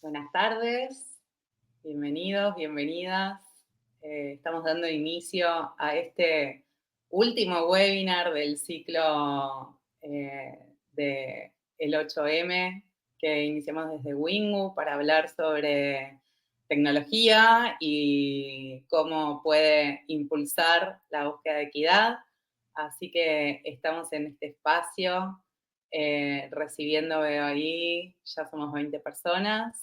Buenas tardes, bienvenidos, bienvenidas. Estamos dando inicio a este último webinar del ciclo de el 8M que iniciamos desde Wingu para hablar sobre tecnología y cómo puede impulsar la búsqueda de equidad. Así que estamos en este espacio recibiendo, veo ahí, ya somos 20 personas.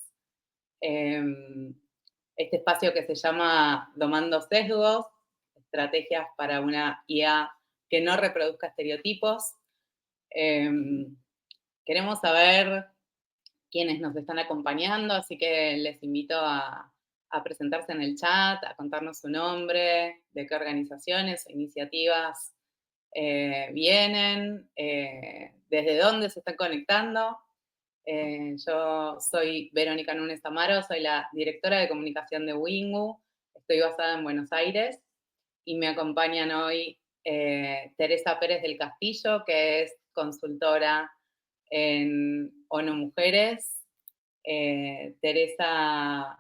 Este espacio que se llama Domando Sesgos, estrategias para una IA que no reproduzca estereotipos. Queremos saber quiénes nos están acompañando, así que les invito a presentarse en el chat, a contarnos su nombre, de qué organizaciones o iniciativas vienen, desde dónde se están conectando. Yo soy Verónica Núñez Amaro, soy la directora de comunicación de Wingu, estoy basada en Buenos Aires y me acompañan hoy Teresa Pérez del Castillo, que es consultora en ONU Mujeres. Teresa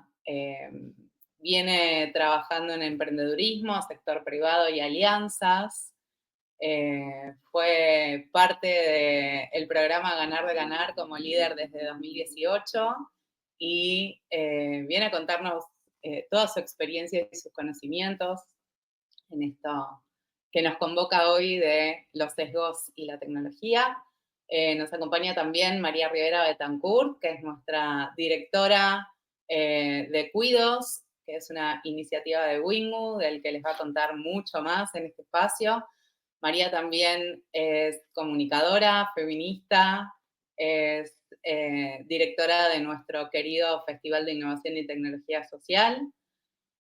viene trabajando en emprendedurismo, sector privado y alianzas. Fue parte del programa Ganar de Ganar como líder desde 2018 y viene a contarnos toda su experiencia y sus conocimientos en esto que nos convoca hoy de los sesgos y la tecnología. Nos acompaña también María Rivera Betancourt, que es nuestra directora de Cuidos, que es una iniciativa de Wingu, del que les va a contar mucho más en este espacio. María también es comunicadora, feminista, es directora de nuestro querido Festival de Innovación y Tecnología Social.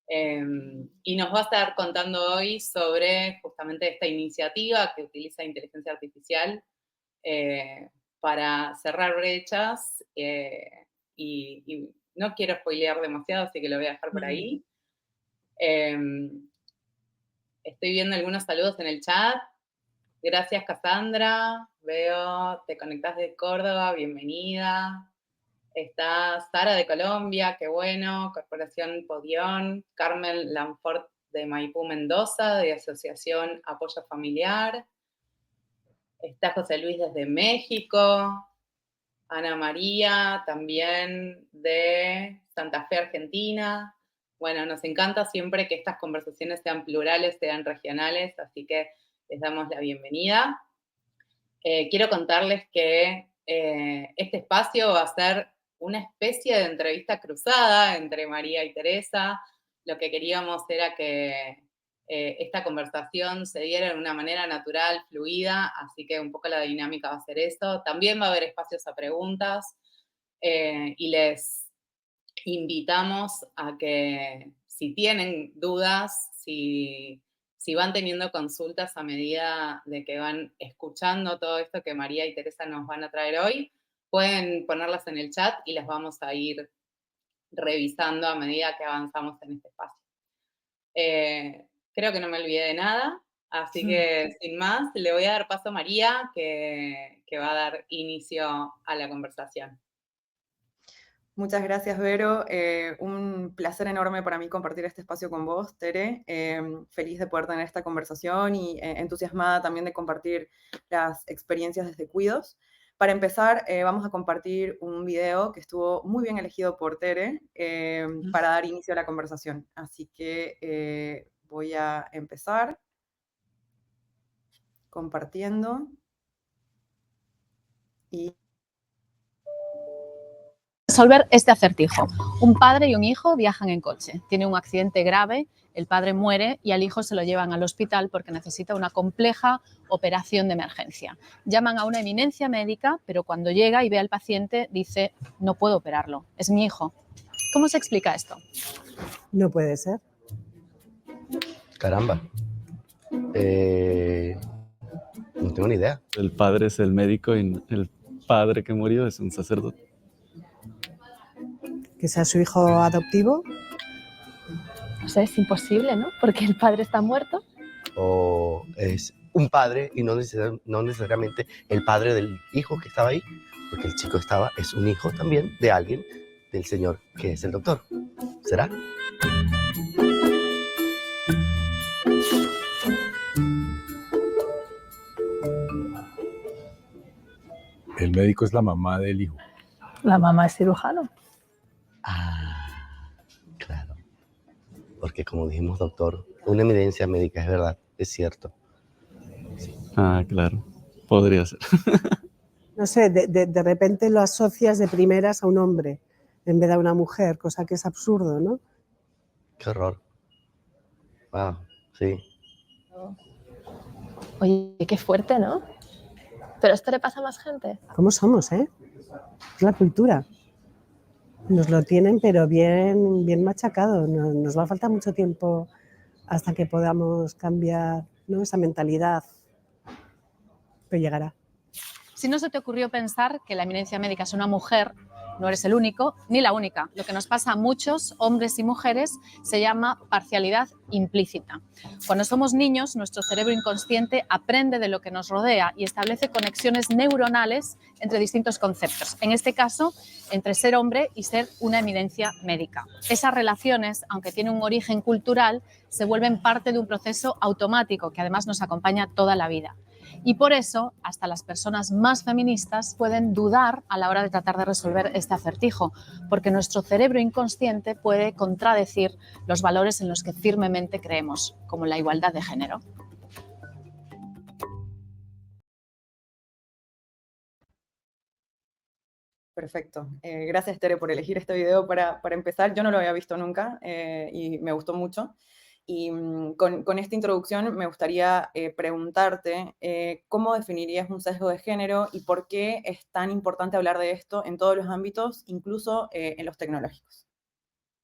Y nos va a estar contando hoy sobre justamente esta iniciativa que utiliza inteligencia artificial para cerrar brechas y no quiero spoilear demasiado, así que lo voy a dejar por ahí. Estoy viendo algunos saludos en el chat. Gracias, Cassandra. Veo, te conectás de Córdoba, bienvenida. Está Sara de Colombia, qué bueno. Corporación Podión. Carmen Lanfort de Maipú, Mendoza, de Asociación Apoyo Familiar. Está José Luis desde México. Ana María, también de Santa Fe, Argentina. Bueno, nos encanta siempre que estas conversaciones sean plurales, sean regionales, así que les damos la bienvenida. Quiero contarles que este espacio va a ser una especie de entrevista cruzada entre María y Teresa. Lo que queríamos era que esta conversación se diera de una manera natural, fluida, así que un poco la dinámica va a ser eso. También va a haber espacios a preguntas y les invitamos a que si tienen dudas, si van teniendo consultas a medida de que van escuchando todo esto que María y Teresa nos van a traer hoy, pueden ponerlas en el chat y las vamos a ir revisando a medida que avanzamos en este espacio. Creo que no me olvidé de nada, así que sin más, le voy a dar paso a María, que va a dar inicio a la conversación. Muchas gracias, Vero. Un placer enorme para mí compartir este espacio con vos, Tere. Feliz de poder tener esta conversación y entusiasmada también de compartir las experiencias desde Cuidos. Para empezar, vamos a compartir un video que estuvo muy bien elegido por Tere para dar inicio a la conversación. Así que voy a empezar compartiendo y resolver este acertijo. Un padre y un hijo viajan en coche. Tiene un accidente grave, el padre muere y al hijo se lo llevan al hospital porque necesita una compleja operación de emergencia. Llaman a una eminencia médica, pero cuando llega y ve al paciente dice: no puedo operarlo, es mi hijo. ¿Cómo se explica esto? No puede ser. Caramba. No tengo ni idea. El padre es el médico y el padre que murió es un sacerdote. ¿Que sea su hijo adoptivo? O sea, es imposible, ¿no? Porque el padre está muerto. O es un padre y no necesariamente el padre del hijo que estaba ahí, porque el chico es un hijo también de alguien del señor que es el doctor. ¿Será? El médico es la mamá del hijo. La mamá es cirujano. Ah, claro. Porque como dijimos, doctor, una evidencia médica, es verdad, es cierto. Ah, claro. Podría ser. No sé, de repente lo asocias de primeras a un hombre en vez de a una mujer, cosa que es absurdo, ¿no? Qué horror. Wow, sí. Oye, qué fuerte, ¿no? Pero esto le pasa a más gente. ¿Cómo somos, eh? Es la cultura. Nos lo tienen, pero bien, bien machacado. Nos va a faltar mucho tiempo hasta que podamos cambiar, ¿no?, esa mentalidad. Pero llegará. Si no se te ocurrió pensar que la eminencia médica es una mujer, no eres el único ni la única. Lo que nos pasa a muchos hombres y mujeres se llama parcialidad implícita. Cuando somos niños, nuestro cerebro inconsciente aprende de lo que nos rodea y establece conexiones neuronales entre distintos conceptos. En este caso, entre ser hombre y ser una eminencia médica. Esas relaciones, aunque tienen un origen cultural, se vuelven parte de un proceso automático que además nos acompaña toda la vida. Y por eso, hasta las personas más feministas pueden dudar a la hora de tratar de resolver este acertijo, porque nuestro cerebro inconsciente puede contradecir los valores en los que firmemente creemos, como la igualdad de género. Perfecto. Gracias, Tere, por elegir este video para empezar. Yo no lo había visto nunca y me gustó mucho. Y con esta introducción me gustaría preguntarte cómo definirías un sesgo de género y por qué es tan importante hablar de esto en todos los ámbitos, incluso en los tecnológicos.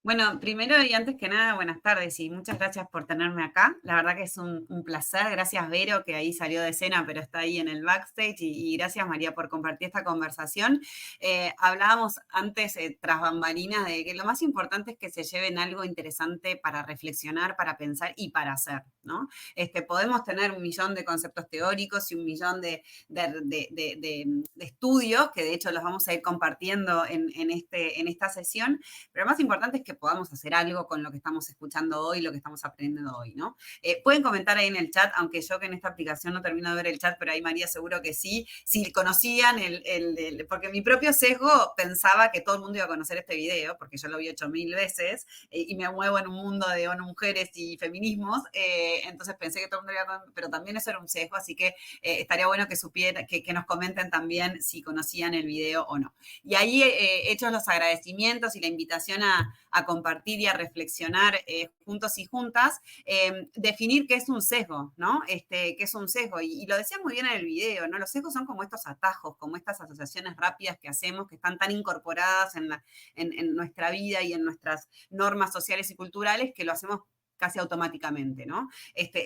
Bueno, primero y antes que nada, buenas tardes y muchas gracias por tenerme acá. La verdad que es un placer. Gracias, Vero, que ahí salió de escena, pero está ahí en el backstage. Y gracias, María, por compartir esta conversación. Hablábamos antes, tras bambalinas, de que lo más importante es que se lleven algo interesante para reflexionar, para pensar y para hacer, ¿no? Podemos tener 1.000.000 de conceptos teóricos y 1.000.000 de estudios, que de hecho los vamos a ir compartiendo en esta sesión, pero lo más importante es que podamos hacer algo con lo que estamos escuchando hoy, lo que estamos aprendiendo hoy, ¿no? Pueden comentar ahí en el chat, aunque yo que en esta aplicación no termino de ver el chat, pero ahí María seguro que sí, si conocían porque mi propio sesgo pensaba que todo el mundo iba a conocer este video, porque yo lo vi 8.000 veces y me muevo en un mundo de ONU Mujeres y feminismos, entonces pensé que todo el mundo iba a conocer, pero también eso era un sesgo, así que estaría bueno que supieran, que nos comenten también si conocían el video o no. Y ahí hechos los agradecimientos y la invitación a compartir y a reflexionar juntos y juntas, definir qué es un sesgo, ¿no? Qué es un sesgo. Y lo decía muy bien en el video, ¿no? Los sesgos son como estos atajos, como estas asociaciones rápidas que hacemos, que están tan incorporadas en nuestra vida y en nuestras normas sociales y culturales, que lo hacemos casi automáticamente, ¿no?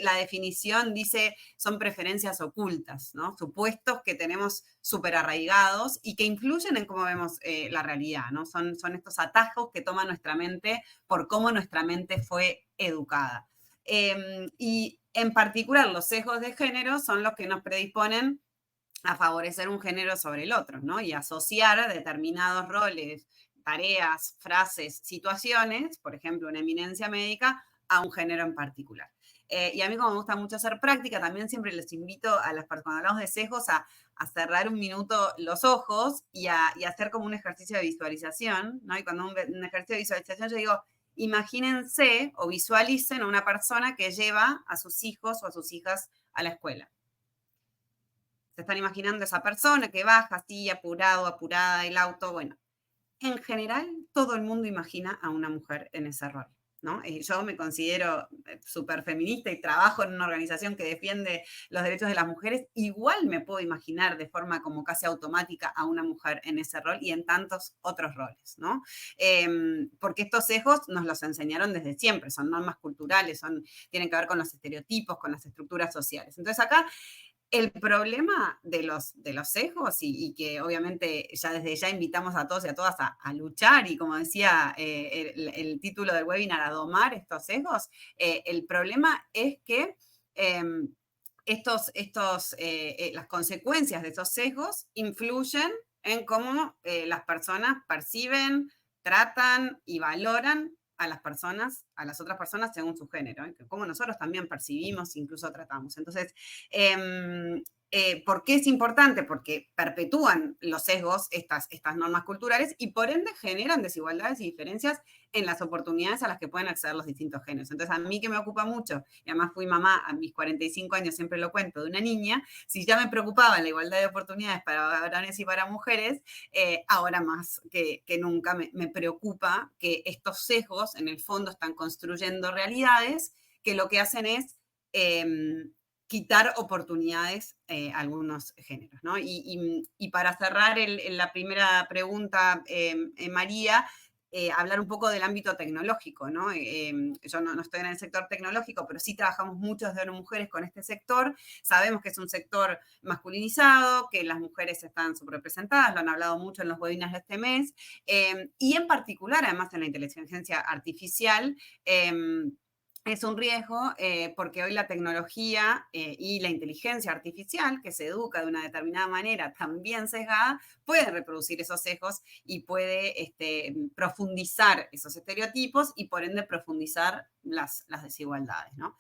La definición dice, son preferencias ocultas, ¿no? Supuestos que tenemos súper arraigados y que influyen en cómo vemos la realidad, ¿no? Son estos atajos que toma nuestra mente por cómo nuestra mente fue educada. Y en particular los sesgos de género son los que nos predisponen a favorecer un género sobre el otro, ¿no? Y asociar determinados roles, tareas, frases, situaciones, por ejemplo, una eminencia médica, a un género en particular. Y a mí, como me gusta mucho hacer práctica, también siempre les invito a las personas, cuando hablamos de sesgos, a cerrar un minuto los ojos y hacer como un ejercicio de visualización, ¿no? Y cuando un ejercicio de visualización, yo digo, imagínense o visualicen a una persona que lleva a sus hijos o a sus hijas a la escuela. Se están imaginando esa persona que baja así, apurado, apurada del auto. Bueno, en general, todo el mundo imagina a una mujer en ese rol, ¿no? Yo me considero súper feminista y trabajo en una organización que defiende los derechos de las mujeres. Igual me puedo imaginar de forma como casi automática a una mujer en ese rol y en tantos otros roles, ¿no? Porque estos sesgos nos los enseñaron desde siempre, son normas culturales, tienen que ver con los estereotipos, con las estructuras sociales. Entonces acá el problema de los sesgos y que obviamente desde ya invitamos a todos y a todas a luchar y como decía el título del webinar, a domar estos sesgos, el problema es que las consecuencias de estos sesgos influyen en cómo las personas perciben, tratan y valoran a las personas, a las otras personas según su género, como nosotros también percibimos, incluso tratamos. Entonces, ¿por qué es importante? Porque perpetúan los sesgos, estas normas culturales, y por ende generan desigualdades y diferencias en las oportunidades a las que pueden acceder los distintos géneros. Entonces, a mí que me ocupa mucho, y además fui mamá a mis 45 años, siempre lo cuento, de una niña, si ya me preocupaba la igualdad de oportunidades para varones y para mujeres, ahora más que nunca me preocupa que estos sesgos, en el fondo, están construyendo realidades que lo que hacen es quitar oportunidades a algunos géneros, ¿no? Y para cerrar la primera pregunta, María, hablar un poco del ámbito tecnológico, ¿no? Yo no estoy en el sector tecnológico, pero sí trabajamos muchos de mujeres con este sector. Sabemos que es un sector masculinizado, que las mujeres están subrepresentadas, lo han hablado mucho en los webinars de este mes, y en particular, además, en la inteligencia artificial, es un riesgo porque hoy la tecnología y la inteligencia artificial, que se educa de una determinada manera, también sesgada, puede reproducir esos sesgos y puede profundizar esos estereotipos y por ende profundizar las desigualdades, ¿no?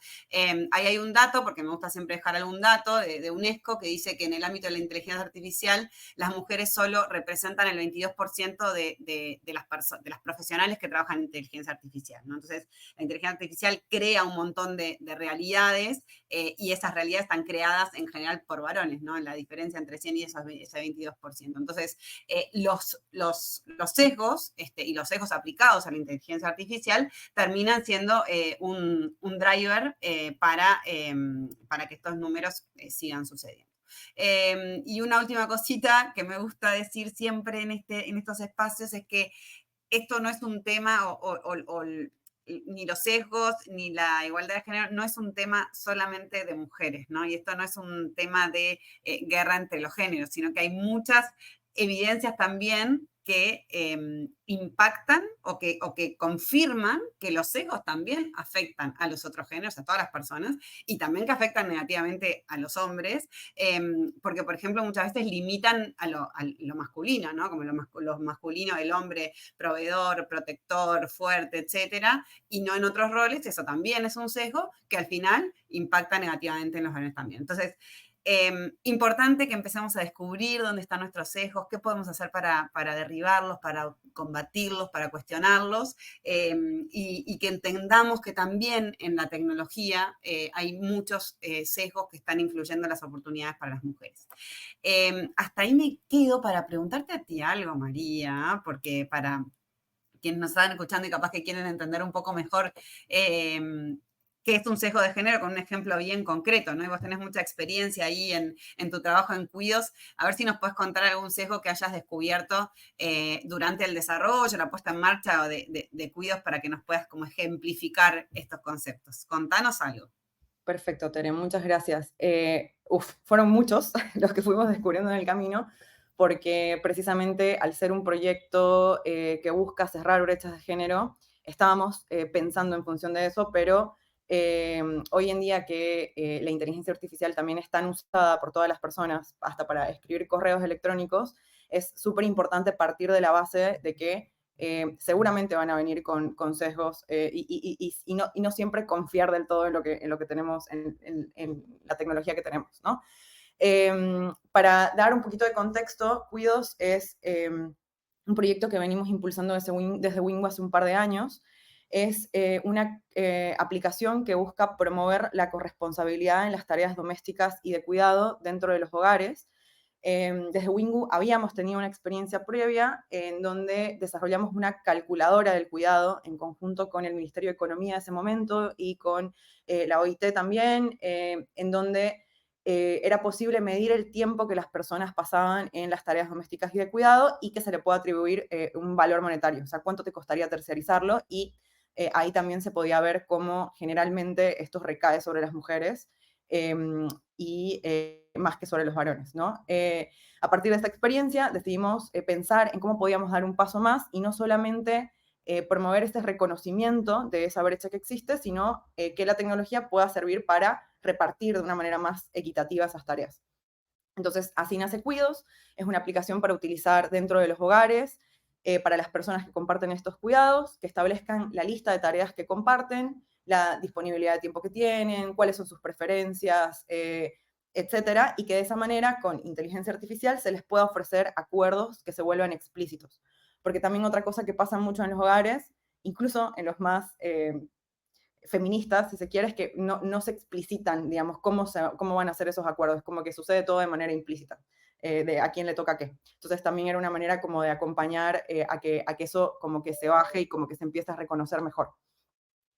Ahí hay un dato, porque me gusta siempre dejar algún dato de UNESCO, que dice que en el ámbito de la inteligencia artificial las mujeres solo representan el 22% de las profesionales que trabajan en inteligencia artificial, ¿no? Entonces, la inteligencia artificial crea un montón de realidades y esas realidades están creadas en general por varones, ¿no? La diferencia entre 100 y ese 22%. Entonces, los sesgos y los sesgos aplicados a la inteligencia artificial terminan siendo un driver para que estos números sigan sucediendo. Y una última cosita que me gusta decir siempre en estos espacios es que esto no es un tema ni los sesgos, ni la igualdad de género, no es un tema solamente de mujeres, ¿no? Y esto no es un tema de guerra entre los géneros, sino que hay muchas evidencias también que impactan o que confirman que los sesgos también afectan a los otros géneros, a todas las personas, y también que afectan negativamente a los hombres, porque, por ejemplo, muchas veces limitan a lo masculino, ¿no? Como lo masculino, el hombre proveedor, protector, fuerte, etcétera, y no en otros roles. Eso también es un sesgo que al final impacta negativamente en los varones también. Entonces, importante que empecemos a descubrir dónde están nuestros sesgos, qué podemos hacer para derribarlos, para combatirlos, para cuestionarlos, y que entendamos que también en la tecnología hay muchos sesgos que están influyendo en las oportunidades para las mujeres. Hasta ahí me quedo para preguntarte a ti algo, María, porque para quienes nos están escuchando y capaz que quieren entender un poco mejor qué es un sesgo de género con un ejemplo bien concreto, ¿no? Y vos tenés mucha experiencia ahí en tu trabajo en cuidos. A ver si nos puedes contar algún sesgo que hayas descubierto durante el desarrollo, la puesta en marcha de cuidos para que nos puedas como ejemplificar estos conceptos. Contanos algo. Perfecto, Tere, muchas gracias. Fueron muchos los que fuimos descubriendo en el camino, porque precisamente al ser un proyecto que busca cerrar brechas de género, estábamos pensando en función de eso, pero hoy en día que la inteligencia artificial también es tan usada por todas las personas, hasta para escribir correos electrónicos, es súper importante partir de la base de que seguramente van a venir con sesgos y no siempre confiar del todo en lo que tenemos, en la tecnología que tenemos, ¿no? Para dar un poquito de contexto, Cuidos es un proyecto que venimos impulsando desde Wingu hace un par de años. Es una aplicación que busca promover la corresponsabilidad en las tareas domésticas y de cuidado dentro de los hogares. Desde Wingu habíamos tenido una experiencia previa en donde desarrollamos una calculadora del cuidado en conjunto con el Ministerio de Economía de ese momento y con la OIT también, en donde era posible medir el tiempo que las personas pasaban en las tareas domésticas y de cuidado y que se le pueda atribuir un valor monetario, o sea, cuánto te costaría tercerizarlo, y ahí también se podía ver cómo generalmente esto recae sobre las mujeres y más que sobre los varones, ¿no? A partir de esta experiencia decidimos pensar en cómo podíamos dar un paso más y no solamente promover este reconocimiento de esa brecha que existe, sino que la tecnología pueda servir para repartir de una manera más equitativa esas tareas. Entonces, así nace Cuidos, es una aplicación para utilizar dentro de los hogares, para las personas que comparten estos cuidados, que establezcan la lista de tareas que comparten, la disponibilidad de tiempo que tienen, cuáles son sus preferencias, etcétera, y que de esa manera, con inteligencia artificial, se les pueda ofrecer acuerdos que se vuelvan explícitos. Porque también otra cosa que pasa mucho en los hogares, incluso en los más feministas, si se quiere, es que no se explicitan, digamos, cómo van a hacer esos acuerdos, como que sucede todo de manera implícita. De a quién le toca qué. Entonces también era una manera como de acompañar a que eso como que se baje y como que se empiece a reconocer mejor.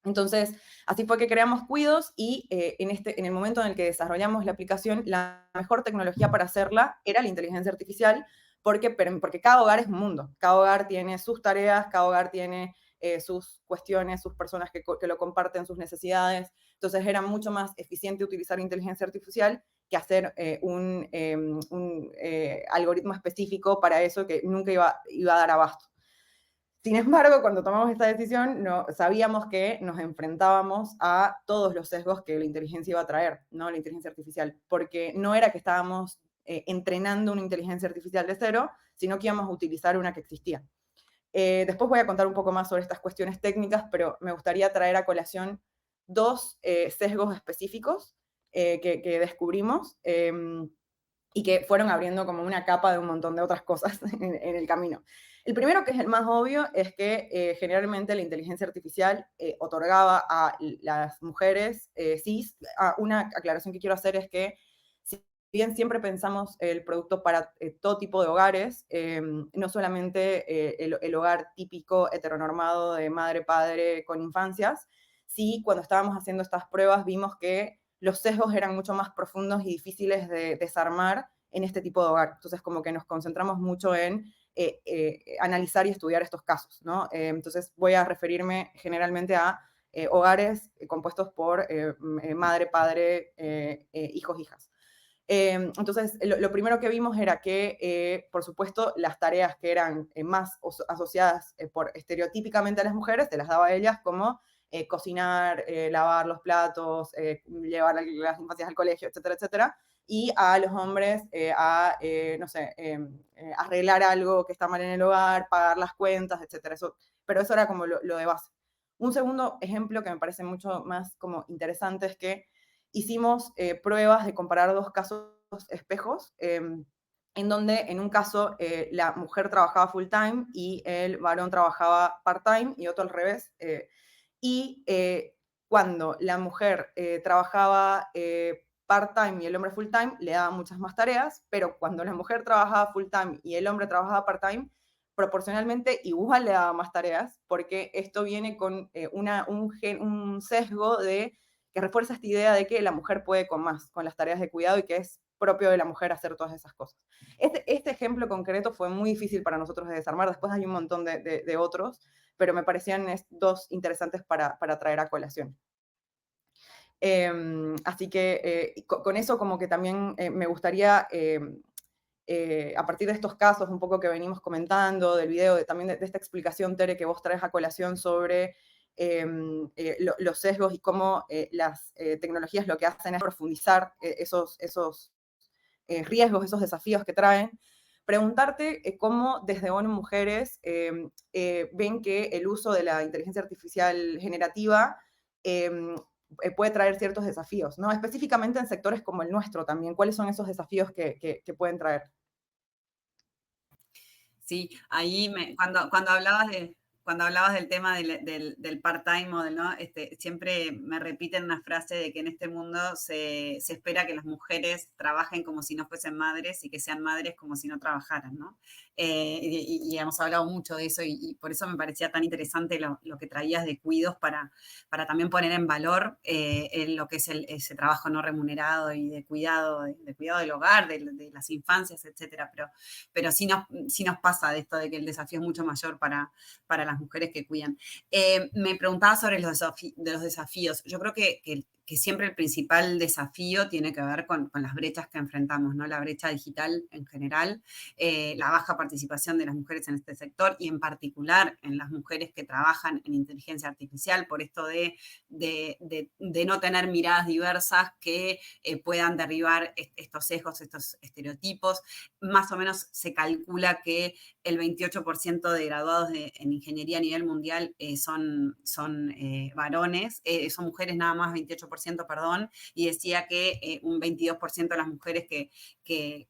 Entonces, así fue que creamos Cuidos y en el momento en el que desarrollamos la aplicación, la mejor tecnología para hacerla era la inteligencia artificial, porque cada hogar es un mundo. Cada hogar tiene sus tareas, cada hogar tiene sus cuestiones, sus personas que lo comparten, sus necesidades. Entonces era mucho más eficiente utilizar inteligencia artificial que hacer un algoritmo específico para eso que nunca iba a dar abasto. Sin embargo, cuando tomamos esta decisión, sabíamos que nos enfrentábamos a todos los sesgos que la inteligencia iba a traer, ¿no? La inteligencia artificial, porque no era que estábamos entrenando una inteligencia artificial de cero, sino que íbamos a utilizar una que existía. Después voy a contar un poco más sobre estas cuestiones técnicas, pero me gustaría traer a colación dos sesgos específicos que descubrimos y que fueron abriendo como una capa de un montón de otras cosas en el camino. El primero, que es el más obvio, es que generalmente la inteligencia artificial otorgaba a las mujeres cis. Una aclaración que quiero hacer es que si bien siempre pensamos el producto para todo tipo de hogares, no solamente el hogar típico heteronormado de madre-padre con infancias, sí, cuando estábamos haciendo estas pruebas vimos que los sesgos eran mucho más profundos y difíciles de desarmar en este tipo de hogar. Entonces, como que nos concentramos mucho en analizar y estudiar estos casos, ¿no? Entonces, voy a referirme generalmente a hogares compuestos por madre, padre, hijos, hijas. Entonces, lo primero que vimos era que, por supuesto, las tareas que eran más asociadas estereotípicamente a las mujeres, se las daba a ellas como cocinar, lavar los platos, llevar a las infancias al colegio, etcétera, etcétera, y a los hombres no sé, arreglar algo que está mal en el hogar, pagar las cuentas, etcétera. Pero eso era como lo de base. Un segundo ejemplo que me parece mucho más como interesante es que hicimos pruebas de comparar dos casos espejos, en donde en un caso la mujer trabajaba full time y el varón trabajaba part time, y otro al revés. Y cuando la mujer trabajaba part-time y el hombre full-time, le daban muchas más tareas, pero cuando la mujer trabajaba full-time y el hombre trabajaba part-time, proporcionalmente igual le daba más tareas, porque esto viene con un sesgo que refuerza esta idea de que la mujer puede con más, con las tareas de cuidado, y que es propio de la mujer hacer todas esas cosas. Este ejemplo concreto fue muy difícil para nosotros de desarmar. Después hay un montón de otros, pero me parecían dos interesantes para traer a colación. Así que con eso como que también me gustaría, a partir de estos casos un poco que venimos comentando, del video, también de esta explicación, Tere, que vos traes a colación sobre los sesgos y cómo las tecnologías lo que hacen es profundizar esos riesgos, esos desafíos que traen. Preguntarte cómo desde ONU Mujeres ven que el uso de la inteligencia artificial generativa puede traer ciertos desafíos, ¿no? Específicamente en sectores como el nuestro también. ¿Cuáles son esos desafíos que pueden traer? Sí, ahí cuando hablabas del tema del part-time model, ¿no? Siempre me repiten una frase de que en este mundo se espera que las mujeres trabajen como si no fuesen madres y que sean madres como si no trabajaran, ¿no? Y hemos hablado mucho de eso, y por eso me parecía tan interesante lo que traías de Cuidos para también poner en valor lo que es ese trabajo no remunerado y de cuidado del hogar, de las infancias, etcétera. Pero sí nos pasa de esto de que el desafío es mucho mayor para las mujeres que cuidan. Me preguntaba sobre los desafíos. Yo creo que que siempre el principal desafío tiene que ver con las brechas que enfrentamos, ¿no? La brecha digital en general, la baja participación de las mujeres en este sector y en particular en las mujeres que trabajan en inteligencia artificial, por esto de no tener miradas diversas que puedan derribar estos sesgos, estos estereotipos. Más o menos se calcula que el 28% de graduados en ingeniería a nivel mundial son varones, son mujeres nada más, 28%, perdón, y decía que un 22% de las mujeres que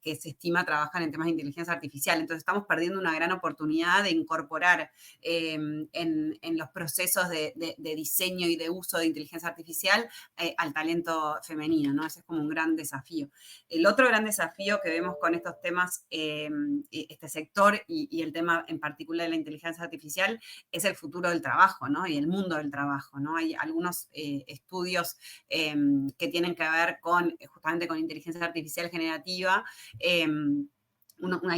se estima trabajan en temas de inteligencia artificial. Entonces estamos perdiendo una gran oportunidad de incorporar en los procesos de diseño y de uso de inteligencia artificial al talento femenino, ¿no? Ese es como un gran desafío. El otro gran desafío que vemos con estos temas, este sector y el tema en particular de la inteligencia artificial, es el futuro del trabajo, ¿no? Y el mundo del trabajo, ¿no? Hay algunos estudios que tienen que ver justamente con inteligencia artificial generativa. Hay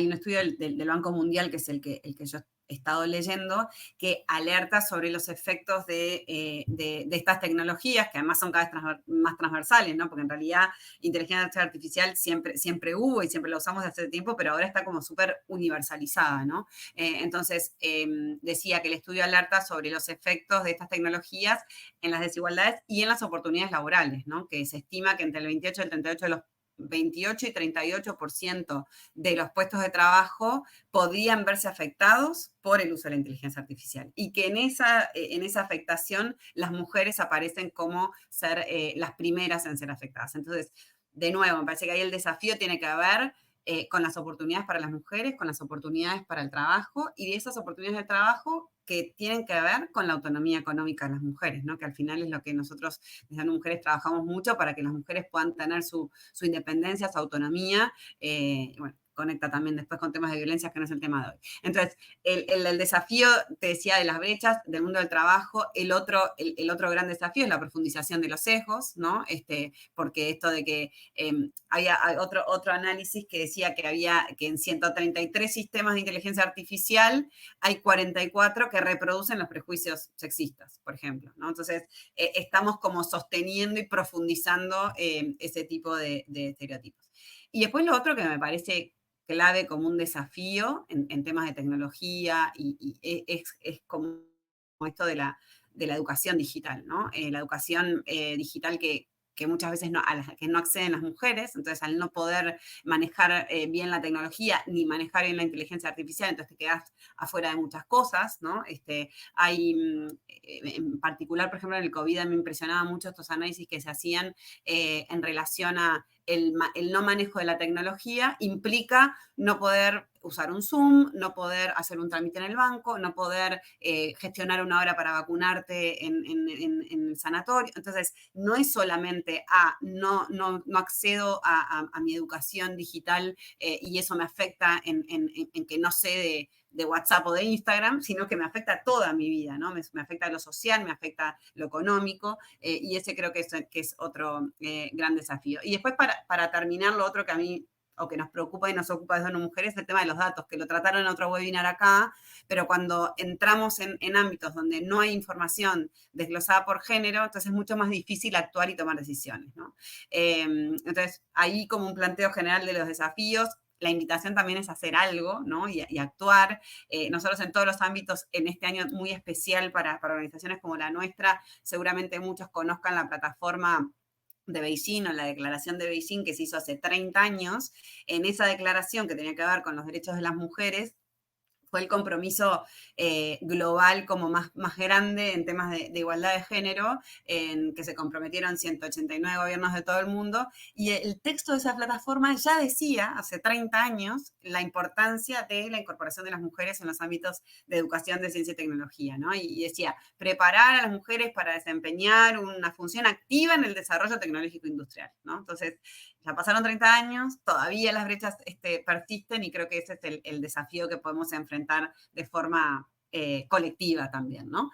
un estudio del Banco Mundial, que es el que yo he estado leyendo, que alerta sobre los efectos de estas tecnologías, que además son cada vez más transversales, ¿no? Porque en realidad inteligencia artificial siempre hubo y siempre la usamos desde hace tiempo, pero ahora está como súper universalizada, ¿no? Entonces, decía que el estudio alerta sobre los efectos de estas tecnologías en las desigualdades y en las oportunidades laborales, ¿no? Que se estima que entre el 28 y el 38 de los 28 y 38% de los puestos de trabajo podrían verse afectados por el uso de la inteligencia artificial y que en esa afectación las mujeres aparecen como ser las primeras en ser afectadas. Entonces, de nuevo, me parece que ahí el desafío tiene que ver con las oportunidades para las mujeres, con las oportunidades para el trabajo y de esas oportunidades de trabajo que tienen que ver con la autonomía económica de las mujeres, ¿no? Que al final es lo que nosotros desde ONU Mujeres trabajamos mucho para que las mujeres puedan tener su independencia, su autonomía, bueno, conecta también después con temas de violencia, que no es el tema de hoy. Entonces, el desafío, te decía, de las brechas, del mundo del trabajo, el otro gran desafío es la profundización de los sesgos, ¿no? Porque esto de que hay otro análisis que decía que en 133 sistemas de inteligencia artificial hay 44 que reproducen los prejuicios sexistas, por ejemplo, ¿no? Entonces, estamos como sosteniendo y profundizando ese tipo de estereotipos. Y después lo otro que me parece clave como un desafío en temas de tecnología y es como esto de la educación digital, ¿no? La educación digital que muchas veces a la que no acceden las mujeres, entonces al no poder manejar bien la tecnología ni manejar bien la inteligencia artificial, entonces te quedas afuera de muchas cosas, ¿no? Hay, en particular, por ejemplo, en el COVID a mí me impresionaba mucho estos análisis que se hacían en relación a el no manejo de la tecnología implica no poder usar un Zoom, no poder hacer un trámite en el banco, no poder gestionar una hora para vacunarte en el sanatorio. Entonces, no es solamente no accedo a mi educación digital y eso me afecta en que no sé de WhatsApp o de Instagram, sino que me afecta toda mi vida, ¿no? Me afecta lo social, me afecta lo económico, y ese creo que es otro gran desafío. Y después, para terminar, lo otro que a mí o que nos preocupa y nos ocupa desde ONU Mujeres es el tema de los datos, que lo trataron en otro webinar acá, pero cuando entramos en ámbitos donde no hay información desglosada por género, entonces es mucho más difícil actuar y tomar decisiones, ¿no? Entonces, ahí como un planteo general de los desafíos, la invitación también es hacer algo, ¿no? Y actuar. Nosotros en todos los ámbitos, en este año muy especial para organizaciones como la nuestra, seguramente muchos conozcan la plataforma de Beijing o la declaración de Beijing que se hizo hace 30 años. En esa declaración que tenía que ver con los derechos de las mujeres, fue el compromiso global como más grande en temas de igualdad de género, en que se comprometieron 189 gobiernos de todo el mundo, y el texto de esa plataforma ya decía, hace 30 años, la importancia de la incorporación de las mujeres en los ámbitos de educación, de ciencia y tecnología, ¿no? Y decía, preparar a las mujeres para desempeñar una función activa en el desarrollo tecnológico industrial, ¿no? Entonces, ya pasaron 30 años, todavía las brechas persisten y creo que ese es el desafío que podemos enfrentar de forma colectiva también, ¿no?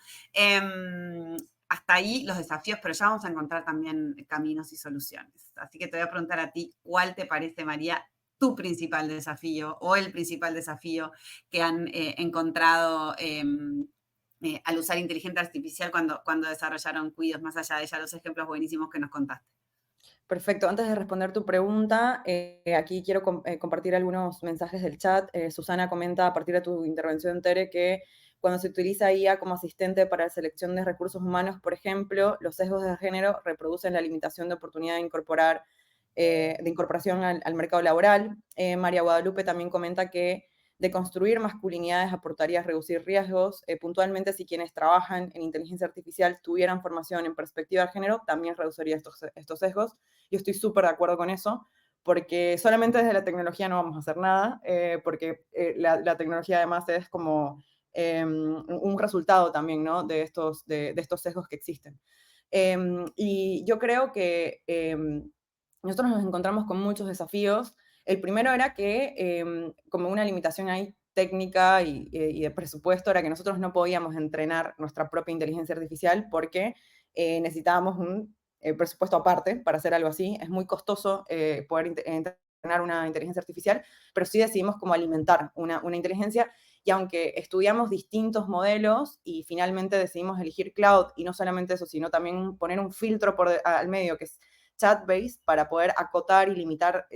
Hasta ahí los desafíos, pero ya vamos a encontrar también caminos y soluciones. Así que te voy a preguntar a ti, ¿cuál te parece, María, tu principal desafío o el principal desafío que han encontrado al usar inteligencia artificial cuando desarrollaron Cuidos, más allá de ya los ejemplos buenísimos que nos contaste. Perfecto. Antes de responder tu pregunta, aquí quiero compartir algunos mensajes del chat. Susana comenta a partir de tu intervención, Tere, que cuando se utiliza IA como asistente para la selección de recursos humanos, por ejemplo, los sesgos de género reproducen la limitación de oportunidad de incorporación al mercado laboral. María Guadalupe también comenta que de construir masculinidades aportaría a reducir riesgos. Puntualmente, si quienes trabajan en inteligencia artificial tuvieran formación en perspectiva de género, también reduciría estos sesgos. Yo estoy súper de acuerdo con eso, porque solamente desde la tecnología no vamos a hacer nada, porque la tecnología además es como un resultado también, ¿no? de estos sesgos que existen. Y yo creo que nosotros nos encontramos con muchos desafíos. El primero era que, como una limitación ahí técnica y de presupuesto, era que nosotros no podíamos entrenar nuestra propia inteligencia artificial porque necesitábamos un presupuesto aparte para hacer algo así. Es muy costoso poder entrenar una inteligencia artificial, pero sí decidimos cómo alimentar una inteligencia. Y aunque estudiamos distintos modelos y finalmente decidimos elegir cloud, y no solamente eso, sino también poner un filtro al medio que es chat-based para poder acotar y limitar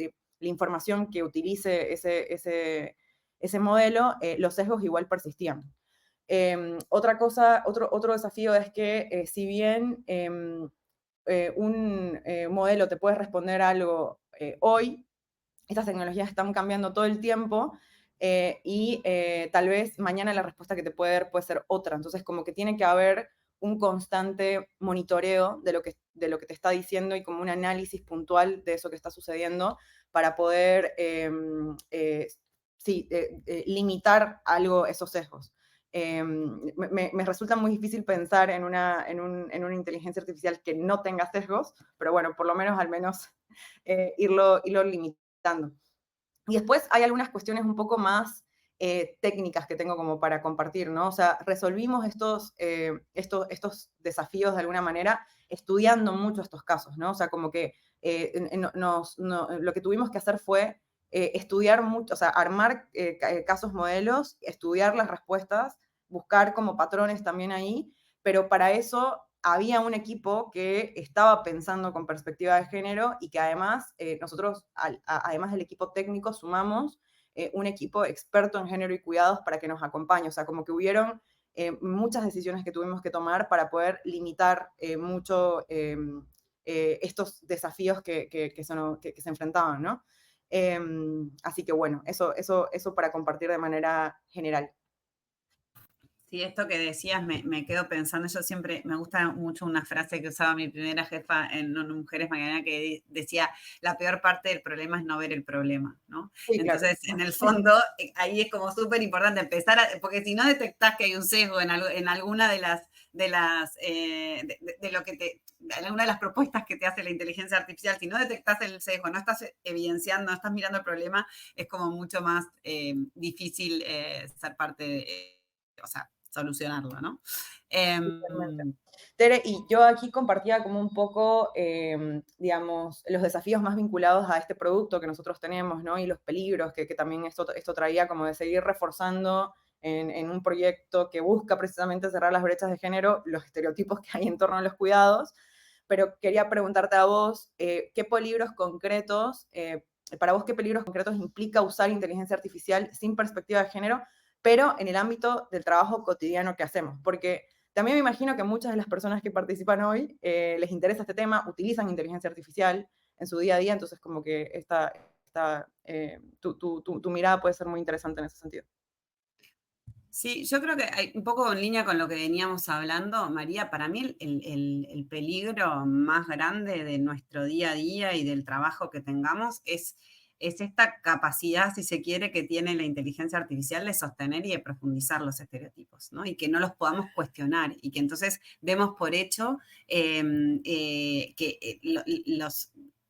la información que utilice ese modelo, los sesgos igual persistían. Otro desafío es que si bien un modelo te puede responder algo hoy, estas tecnologías están cambiando todo el tiempo y tal vez mañana la respuesta que te puede dar puede ser otra. Entonces, como que tiene que haber un constante monitoreo de lo que te está diciendo y como un análisis puntual de eso que está sucediendo para poder limitar algo esos sesgos. Me resulta muy difícil pensar en una inteligencia artificial que no tenga sesgos, pero bueno, por lo menos al menos irlo limitando. Y después hay algunas cuestiones un poco más técnicas que tengo como para compartir, ¿no? O sea, resolvimos estos desafíos de alguna manera estudiando mucho estos casos, ¿no? O sea, como que lo que tuvimos que hacer fue estudiar mucho, o sea, armar casos modelos, estudiar las respuestas, buscar como patrones también ahí, pero para eso había un equipo que estaba pensando con perspectiva de género y que además nosotros, además del equipo técnico, sumamos un equipo experto en género y cuidados para que nos acompañe. O sea, como que hubieron muchas decisiones que tuvimos que tomar para poder limitar mucho estos desafíos que se enfrentaban, ¿no? Así que bueno, eso para compartir de manera general. Sí, esto que decías me quedo pensando, yo siempre me gusta mucho una frase que usaba mi primera jefa en Mujeres Mañana que decía, la peor parte del problema es no ver el problema, ¿no? Sí, entonces, claro. En el fondo, ahí es como súper importante empezar, porque si no detectás que hay un sesgo en alguna de alguna de las propuestas que te hace la inteligencia artificial, si no detectás el sesgo, no estás evidenciando, no estás mirando el problema, es como mucho más difícil ser parte o sea, solucionarlo, ¿no? Tere, y yo aquí compartía como un poco, digamos, los desafíos más vinculados a este producto que nosotros tenemos, ¿no? Y los peligros que también esto traía, como de seguir reforzando en un proyecto que busca precisamente cerrar las brechas de género, los estereotipos que hay en torno a los cuidados. Pero quería preguntarte a vos, ¿qué peligros concretos, para vos qué peligros concretos implica usar inteligencia artificial sin perspectiva de género, pero en el ámbito del trabajo cotidiano que hacemos? Porque también me imagino que muchas de las personas que participan hoy les interesa este tema, utilizan inteligencia artificial en su día a día, entonces como que tu mirada puede ser muy interesante en ese sentido. Sí, yo creo que hay un poco en línea con lo que veníamos hablando, María, para mí el peligro más grande de nuestro día a día y del trabajo que tengamos es esta capacidad, si se quiere, que tiene la inteligencia artificial de sostener y de profundizar los estereotipos, ¿no? Y que no los podamos cuestionar y que entonces demos por hecho que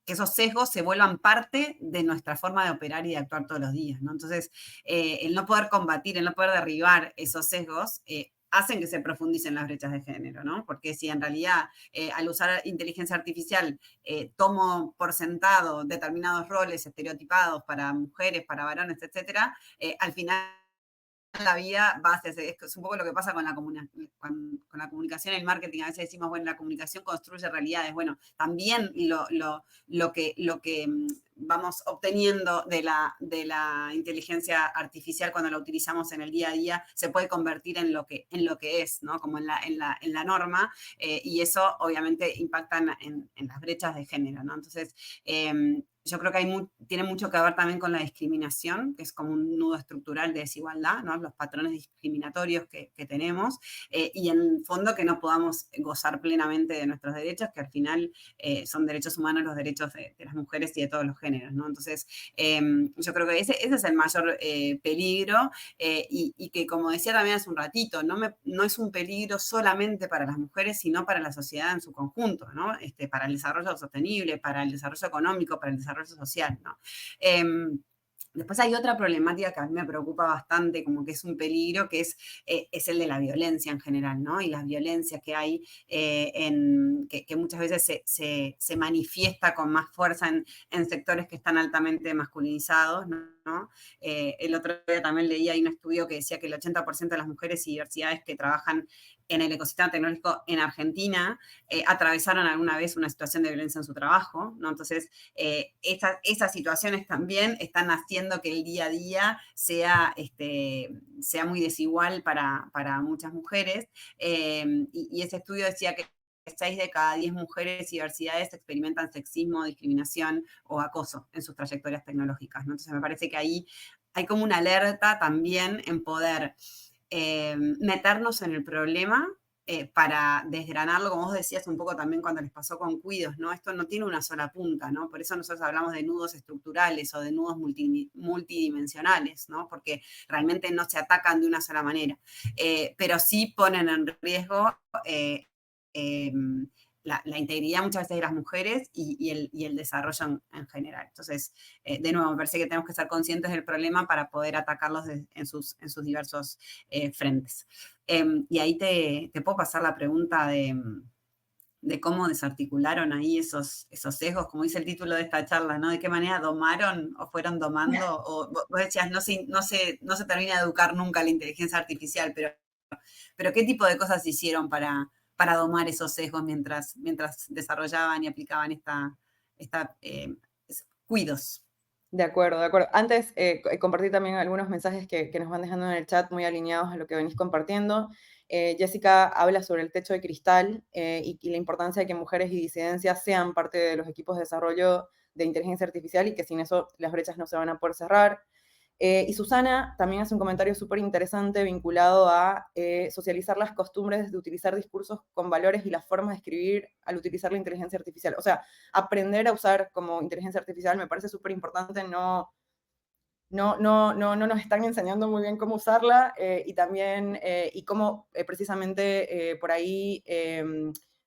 esos sesgos se vuelvan parte de nuestra forma de operar y de actuar todos los días, ¿no? Entonces, el no poder combatir, el no poder derribar esos sesgos, hacen que se profundicen las brechas de género, ¿no? Porque si en realidad al usar inteligencia artificial tomo por sentado determinados roles estereotipados para mujeres, para varones, etcétera, al final la vida bases. Es un poco lo que pasa con la comunicación y el marketing. A veces decimos, bueno, la comunicación construye realidades. Bueno, también lo que vamos obteniendo de la inteligencia artificial cuando la utilizamos en el día a día se puede convertir en lo que es, ¿no? Como en la norma, y eso obviamente impacta en las brechas de género, ¿no? Entonces, yo creo que tiene mucho que ver también con la discriminación, que es como un nudo estructural de desigualdad, ¿no? Los patrones discriminatorios que tenemos, y en el fondo que no podamos gozar plenamente de nuestros derechos, que al final son derechos humanos, los derechos de las mujeres y de todos los géneros, ¿no? Entonces, yo creo que ese es el mayor peligro, y que, como decía también hace un ratito, no es un peligro solamente para las mujeres, sino para la sociedad en su conjunto, ¿no? Para el desarrollo sostenible, para el desarrollo económico, para el desarrollo social, ¿no? Después hay otra problemática que a mí me preocupa bastante, como que es un peligro, que es el de la violencia en general, ¿no? Y las violencias que hay, que muchas veces se manifiesta con más fuerza en sectores que están altamente masculinizados, ¿no? El otro día también leí ahí un estudio que decía que el 80% de las mujeres y diversidades que trabajan en el ecosistema tecnológico en Argentina atravesaron alguna vez una situación de violencia en su trabajo, ¿no? Entonces, esas situaciones también están haciendo que el día a día sea muy desigual para muchas mujeres, y ese estudio decía que 6 de cada 10 mujeres y diversidades experimentan sexismo, discriminación o acoso en sus trayectorias tecnológicas, ¿no? Entonces me parece que ahí hay como una alerta también en poder meternos en el problema para desgranarlo, como vos decías un poco también cuando les pasó con Cuidos, ¿no? Esto no tiene una sola punta, ¿no? Por eso nosotros hablamos de nudos estructurales o de nudos multidimensionales, ¿no? Porque realmente no se atacan de una sola manera, pero sí ponen en riesgo la integridad muchas veces de las mujeres y el desarrollo en general. Entonces, de nuevo, me parece que tenemos que ser conscientes del problema para poder atacarlos en sus diversos frentes. Y ahí te puedo pasar la pregunta de cómo desarticularon ahí esos sesgos, como dice el título de esta charla, ¿no? ¿De qué manera domaron o fueron domando? O vos decías, no se termina de educar nunca la inteligencia artificial, pero ¿qué tipo de cosas hicieron para domar esos sesgos mientras desarrollaban y aplicaban cuidos? De acuerdo, de acuerdo. Antes, compartí también algunos mensajes que nos van dejando en el chat muy alineados a lo que venís compartiendo. Jessica habla sobre el techo de cristal y la importancia de que mujeres y disidencias sean parte de los equipos de desarrollo de inteligencia artificial y que sin eso las brechas no se van a poder cerrar. Y Susana también hace un comentario súper interesante vinculado a socializar las costumbres de utilizar discursos con valores y las formas de escribir al utilizar la inteligencia artificial. O sea, aprender a usar como inteligencia artificial me parece súper importante, no nos están enseñando muy bien cómo usarla y también, y cómo precisamente por ahí,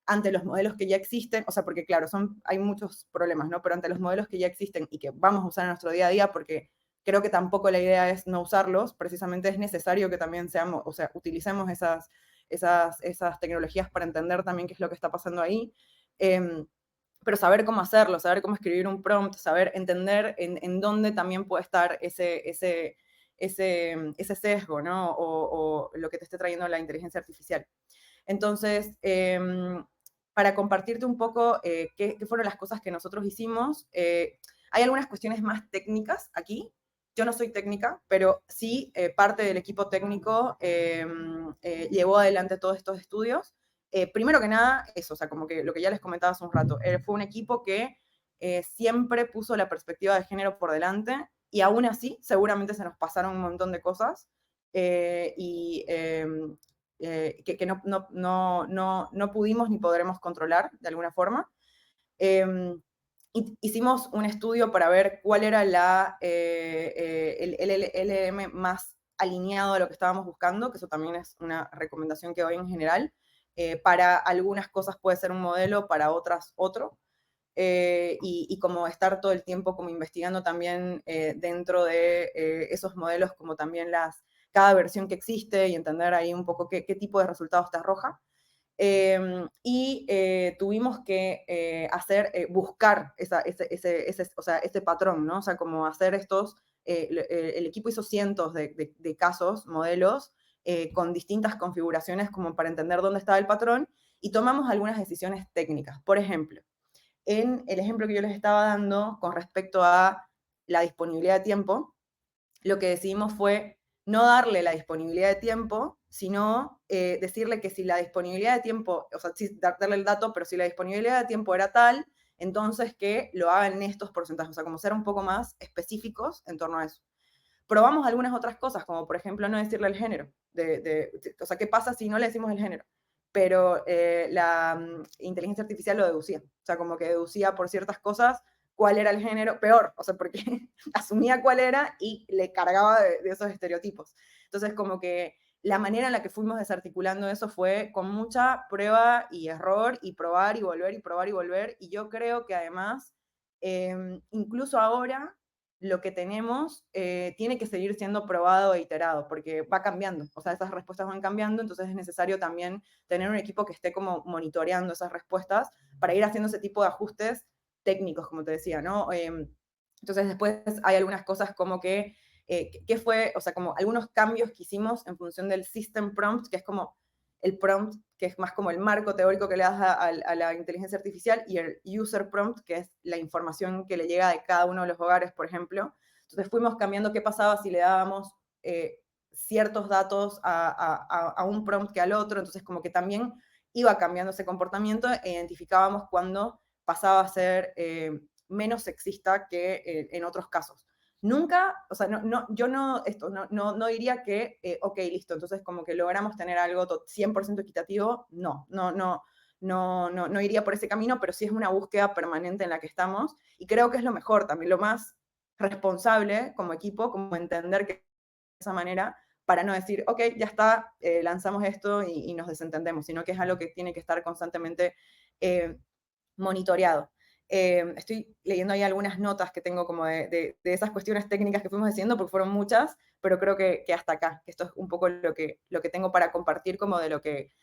ante los modelos que ya existen, o sea, porque claro, hay muchos problemas, ¿no? Pero ante los modelos que ya existen y que vamos a usar en nuestro día a día, porque creo que tampoco la idea es no usarlos, precisamente es necesario que también utilicemos esas tecnologías para entender también qué es lo que está pasando ahí. Pero saber cómo hacerlo, saber cómo escribir un prompt, saber entender en dónde también puede estar ese sesgo, ¿no? O lo que te esté trayendo la inteligencia artificial. Entonces, para compartirte un poco qué fueron las cosas que nosotros hicimos, hay algunas cuestiones más técnicas aquí. Yo no soy técnica, pero sí parte del equipo técnico llevó adelante todos estos estudios. Primero que nada, eso, o sea, como que lo que ya les comentaba hace un rato, fue un equipo que siempre puso la perspectiva de género por delante y aún así seguramente se nos pasaron un montón de cosas que no pudimos ni podremos controlar de alguna forma. Hicimos un estudio para ver cuál era el LLM más alineado a lo que estábamos buscando, que eso también es una recomendación que doy en general. Para algunas cosas puede ser un modelo, para otras otro. Y como estar todo el tiempo como investigando también dentro de esos modelos, como también cada versión que existe y entender ahí un poco qué tipo de resultados te arroja. Tuvimos que buscar ese patrón, ¿no? O sea, como hacer estos el equipo hizo cientos de casos, modelos, con distintas configuraciones como para entender dónde estaba el patrón, y tomamos algunas decisiones técnicas. Por ejemplo, en el ejemplo que yo les estaba dando con respecto a la disponibilidad de tiempo, lo que decidimos fue no darle la disponibilidad de tiempo, sino decirle que si la disponibilidad de tiempo, o sea, sí, darle el dato, pero si la disponibilidad de tiempo era tal, entonces que lo hagan en estos porcentajes, o sea, como ser un poco más específicos en torno a eso. Probamos algunas otras cosas, como por ejemplo no decirle el género, o sea, ¿qué pasa si no le decimos el género? Pero la inteligencia artificial lo deducía, o sea, como que deducía por ciertas cosas cuál era el género, peor, o sea, porque asumía cuál era y le cargaba de esos estereotipos. Entonces, como que la manera en la que fuimos desarticulando eso fue con mucha prueba y error, y probar y volver, y probar y volver, y yo creo que además, incluso ahora, lo que tenemos tiene que seguir siendo probado e iterado, porque va cambiando, o sea, esas respuestas van cambiando, entonces es necesario también tener un equipo que esté como monitoreando esas respuestas para ir haciendo ese tipo de ajustes técnicos, como te decía, ¿no? Entonces después hay algunas cosas como que fue, o sea, como algunos cambios que hicimos en función del system prompt, que es como el prompt, que es más como el marco teórico que le das a la inteligencia artificial, y el user prompt, que es la información que le llega de cada uno de los hogares, por ejemplo. Entonces fuimos cambiando qué pasaba si le dábamos ciertos datos a un prompt que al otro, entonces como que también iba cambiando ese comportamiento e identificábamos cuando pasaba a ser menos sexista que en otros casos. Nunca, o sea, yo no diría que, ok, listo, entonces como que logramos tener algo 100% equitativo, no iría por ese camino, pero sí es una búsqueda permanente en la que estamos, y creo que es lo mejor, también lo más responsable como equipo, como entender que de esa manera, para no decir, ok, ya está, lanzamos esto y nos desentendemos, sino que es algo que tiene que estar constantemente monitoreado. Estoy leyendo ahí algunas notas que tengo como de esas cuestiones técnicas que fuimos haciendo, porque fueron muchas, pero creo que hasta acá, que esto es un poco lo que tengo para compartir como de lo que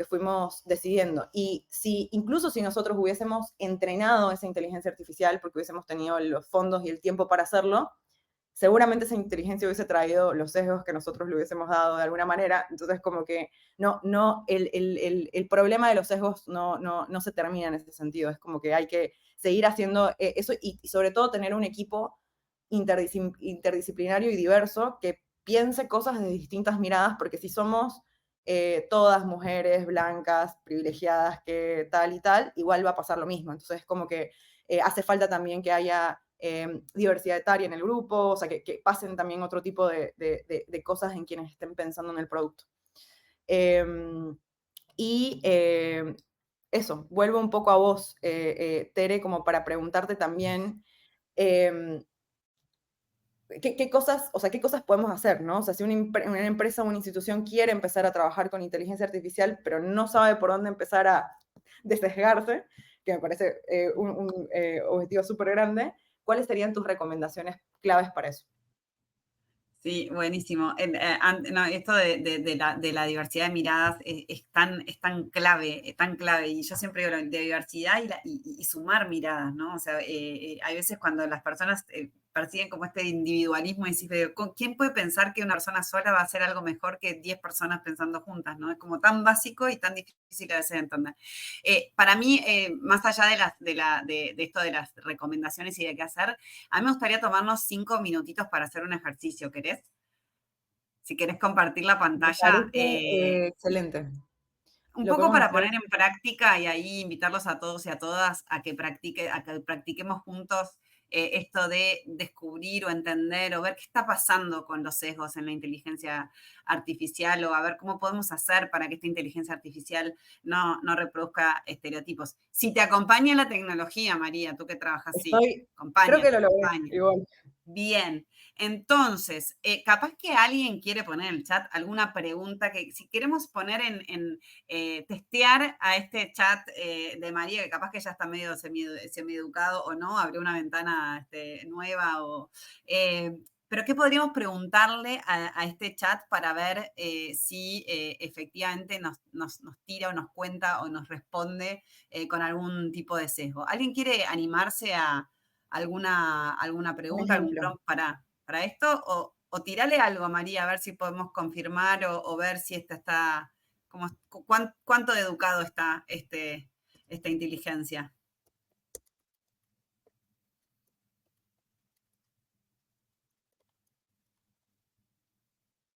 fuimos decidiendo. Y incluso si nosotros hubiésemos entrenado esa inteligencia artificial, porque hubiésemos tenido los fondos y el tiempo para hacerlo, seguramente esa inteligencia hubiese traído los sesgos que nosotros le hubiésemos dado de alguna manera. Entonces, como que el problema de los sesgos no se termina en ese sentido. Es como que hay que seguir haciendo eso, y sobre todo tener un equipo interdisciplinario y diverso que piense cosas de distintas miradas, porque si somos todas mujeres blancas, privilegiadas, que tal y tal, igual va a pasar lo mismo. Entonces, como que hace falta también que haya diversidad etaria en el grupo, o sea, que pasen también otro tipo de cosas en quienes estén pensando en el producto. Eso, vuelvo un poco a vos, Tere, como para preguntarte también qué cosas podemos hacer, ¿no? O sea, si una empresa o una institución quiere empezar a trabajar con inteligencia artificial, pero no sabe por dónde empezar a desesgarse, que me parece un objetivo súper grande, ¿cuáles serían tus recomendaciones claves para eso? Sí, buenísimo. Esto de la diversidad de miradas es tan clave, y yo siempre digo de diversidad y sumar miradas, ¿no? O sea, hay veces cuando las personas persiguen como este individualismo y decís, ¿quién puede pensar que una persona sola va a hacer algo mejor que 10 personas pensando juntas, ¿no? Es como tan básico y tan difícil a veces de entender. Para mí, más allá de esto de las recomendaciones y de qué hacer, a mí me gustaría tomarnos 5 minutitos para hacer un ejercicio, ¿querés? Si querés compartir la pantalla. Excelente. Un poco para poner en práctica y ahí invitarlos a todos y a todas a que practiquemos juntos esto de descubrir o entender o ver qué está pasando con los sesgos en la inteligencia artificial, o a ver cómo podemos hacer para que esta inteligencia artificial no reproduzca estereotipos. Si te acompaña la tecnología, María, tú que trabajas así, creo que lo logré, igual. Bien, entonces, capaz que alguien quiere poner en el chat alguna pregunta que si queremos poner testear a este chat de María, que capaz que ya está medio semi-educado o no, abrió una ventana nueva, pero ¿qué podríamos preguntarle a este chat para ver si efectivamente nos tira o nos cuenta o nos responde con algún tipo de sesgo? ¿Alguien quiere animarse a alguna pregunta, algún prompt para para esto, o tirale algo, María, a ver si podemos confirmar o ver si esta está, cuánto de educado está esta inteligencia.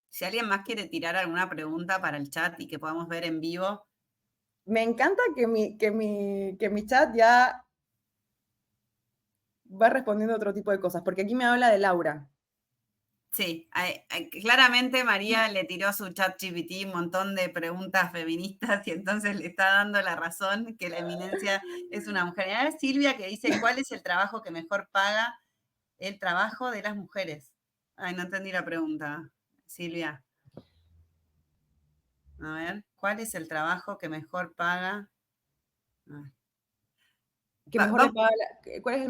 Si alguien más quiere tirar alguna pregunta para el chat y que podamos ver en vivo. Me encanta que mi chat ya va respondiendo a otro tipo de cosas, porque aquí me habla de Laura. Sí, claramente María le tiró a su chat GPT un montón de preguntas feministas y entonces le está dando la razón que la eminencia es una mujer. Y ahora Silvia que dice, ¿cuál es el trabajo que mejor paga el trabajo de las mujeres? Ay, no entendí la pregunta, Silvia. A ver, ¿cuál es el trabajo que mejor paga? ¿Cuál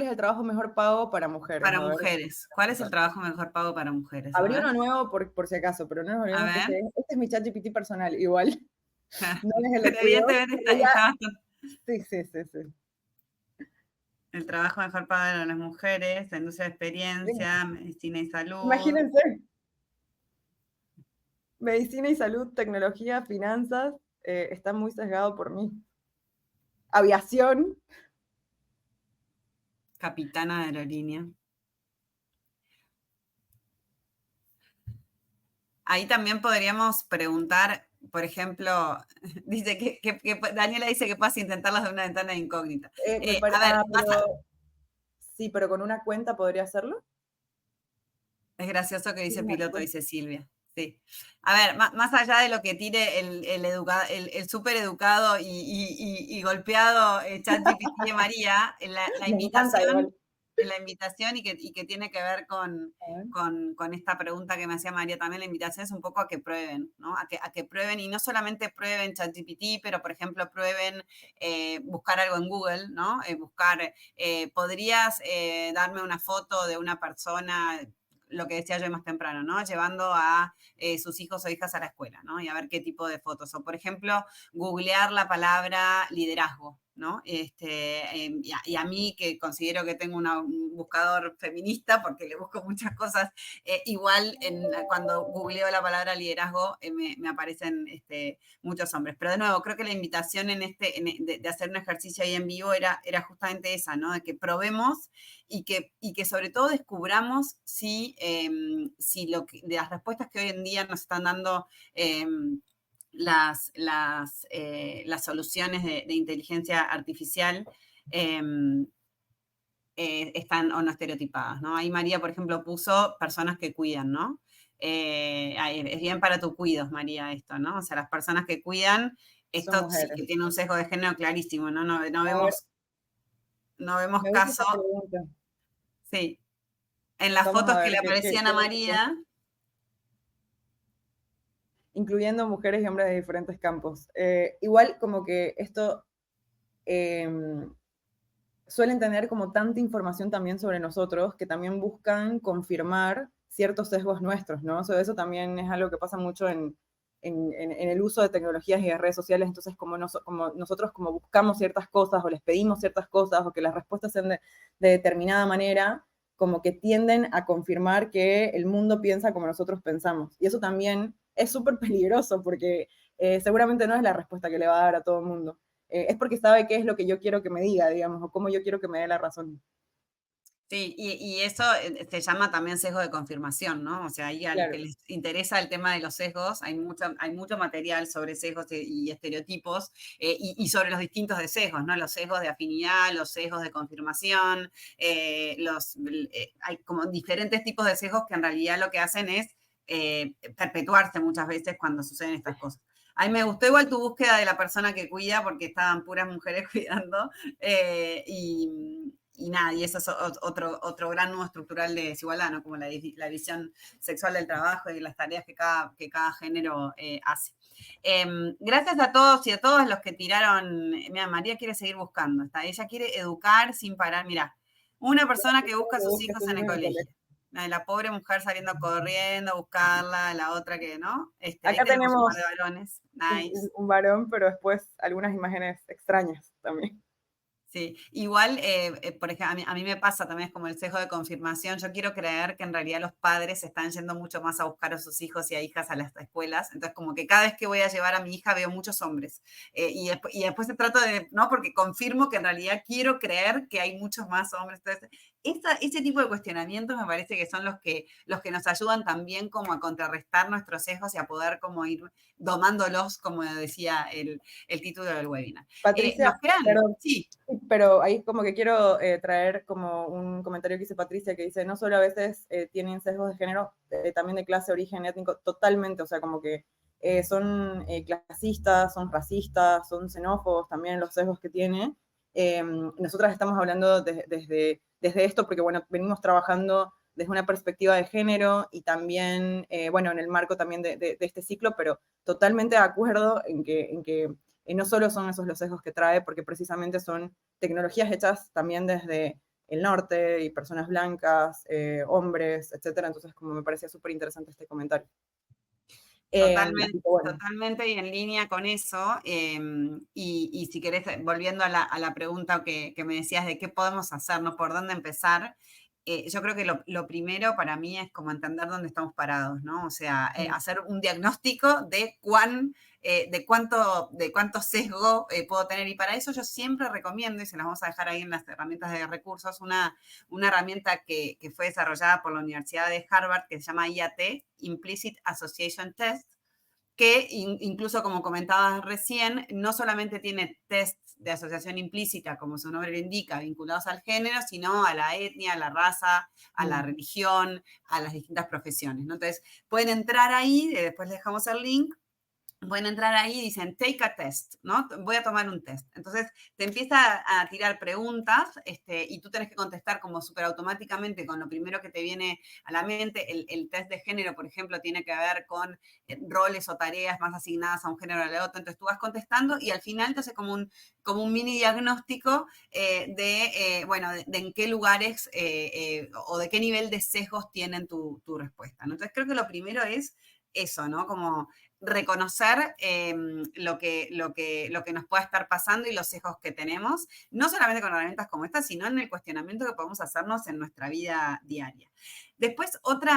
es el trabajo mejor pago para mujeres? Para mujeres. ¿Cuál es el trabajo mejor pago para mujeres? Abrí uno nuevo por si acaso, pero no nos olvidemos que este es mi chat GPT personal, igual. No es el evidentemente está bastante... Sí. El trabajo mejor pago de las mujeres, la industria de experiencia, medicina y salud. Imagínense. Medicina y salud, tecnología, finanzas, está muy sesgado por mí. Aviación. Capitana de aerolínea. Ahí también podríamos preguntar, por ejemplo, dice que Daniela dice que puedas intentarlas de una ventana de incógnita. Sí, pero con una cuenta podría hacerlo. Es gracioso que dice piloto, dice Silvia. Sí. A ver, más allá de lo que tire el súper educado y golpeado ChatGPT de María, la invitación y que tiene que ver con esta pregunta que me hacía María también, la invitación es un poco a que prueben, ¿no? A que prueben, y no solamente prueben ChatGPT, pero por ejemplo prueben buscar algo en Google, ¿no? ¿Podrías darme una foto de una persona, lo que decía yo más temprano, ¿no? Llevando a sus hijos o hijas a la escuela, ¿no? Y a ver qué tipo de fotos. O, por ejemplo, googlear la palabra liderazgo, ¿no? Y a mí, que considero que tengo un buscador feminista, porque le busco muchas cosas, igual cuando googleo la palabra liderazgo me aparecen muchos hombres. Pero de nuevo, creo que la invitación de hacer un ejercicio ahí en vivo era justamente esa, ¿no? De que probemos y que sobre todo descubramos si de las respuestas que hoy en día nos están dando las soluciones de inteligencia artificial están o no estereotipadas, ¿no? Ahí María, por ejemplo, puso personas que cuidan, ¿no? Es bien para tu cuidos, María, esto, ¿no? O sea, las personas que cuidan, esto sí que tiene un sesgo de género clarísimo, ¿no? No vemos caso. Sí. En las fotos que le aparecían a María. Incluyendo mujeres y hombres de diferentes campos. Igual como que esto suelen tener como tanta información también sobre nosotros que también buscan confirmar ciertos sesgos nuestros, ¿no? Eso también es algo que pasa mucho en el uso de tecnologías y de redes sociales. Entonces como nosotros como buscamos ciertas cosas o les pedimos ciertas cosas o que las respuestas sean de determinada manera, como que tienden a confirmar que el mundo piensa como nosotros pensamos. Y eso también es súper peligroso porque seguramente no es la respuesta que le va a dar a todo el mundo. Es porque sabe qué es lo que yo quiero que me diga, digamos, o cómo yo quiero que me dé la razón. Sí, y eso se llama también sesgo de confirmación, ¿no? O sea, ahí a los que les interesa el tema de los sesgos, hay mucho material sobre sesgos y estereotipos y sobre los distintos de sesgos, ¿no? Los sesgos de afinidad, los sesgos de confirmación, hay como diferentes tipos de sesgos que en realidad lo que hacen es perpetuarse muchas veces cuando suceden estas cosas. A mí me gustó igual tu búsqueda de la persona que cuida, porque estaban puras mujeres cuidando, y nada, y eso es otro gran nudo estructural de desigualdad, ¿no? Como la división sexual del trabajo y las tareas que cada género hace. Gracias a todos y a todos los que tiraron. Mira, María quiere seguir buscando. Ella quiere educar sin parar. Mira, una persona que busca a sus hijos en el colegio. La pobre mujer saliendo corriendo a buscarla, la otra que, ¿no? Acá tenemos un par de varones. Nice. Un varón, pero después algunas imágenes extrañas también. Sí, igual, por ejemplo, a mí me pasa también, es como el sesgo de confirmación. Yo quiero creer que en realidad los padres están yendo mucho más a buscar a sus hijos y a hijas a las escuelas. Entonces, como que cada vez que voy a llevar a mi hija veo muchos hombres. Y después se trata de, ¿no? Porque confirmo que en realidad quiero creer que hay muchos más hombres. Entonces, ese tipo de cuestionamientos me parece que son los que nos ayudan también como a contrarrestar nuestros sesgos y a poder como ir domándolos, como decía el título del webinar. Patricia, Nos quedan, perdón, sí. pero ahí como que quiero traer como un comentario que dice Patricia, que dice, no solo a veces tienen sesgos de género, también de clase, origen étnico, totalmente, o sea, como que son clasistas, son racistas, son xenófobos también los sesgos que tiene. Nosotras estamos hablando desde esto porque, bueno, venimos trabajando desde una perspectiva de género y también, bueno, en el marco también de este ciclo, pero totalmente de acuerdo en que no solo son esos los sesgos que trae, porque precisamente son tecnologías hechas también desde el norte y personas blancas, hombres, etcétera. Entonces, como me parecía súper interesante este comentario. Totalmente, Bueno. totalmente y en línea con eso. Y si querés, volviendo a la pregunta que me decías de qué podemos hacer, ¿no? ¿Por dónde empezar? Yo creo que lo primero para mí es como entender dónde estamos parados, ¿no? O sea, hacer un diagnóstico de cuánto sesgo puedo tener. Y para eso yo siempre recomiendo, y se las vamos a dejar ahí en las herramientas de recursos, una herramienta que fue desarrollada por la Universidad de Harvard que se llama IAT, Implicit Association Test, que incluso como comentabas recién, no solamente tiene tests de asociación implícita, como su nombre lo indica, vinculados al género, sino a la etnia, a la raza, a la religión, a las distintas profesiones, ¿no? Entonces, pueden entrar ahí, después les dejamos el link, pueden entrar ahí y dicen, take a test, ¿no? Voy a tomar un test. Entonces, te empieza a tirar preguntas y tú tenés que contestar como súper automáticamente con lo primero que te viene a la mente. El test de género, por ejemplo, tiene que ver con roles o tareas más asignadas a un género o al otro. Entonces, tú vas contestando y al final te hace como un mini diagnóstico de en qué lugares o de qué nivel de sesgos tienen tu respuesta, ¿no? Entonces, creo que lo primero es eso, ¿no? Como reconocer lo que nos pueda estar pasando y los sesgos que tenemos, no solamente con herramientas como esta, sino en el cuestionamiento que podemos hacernos en nuestra vida diaria. Después, otro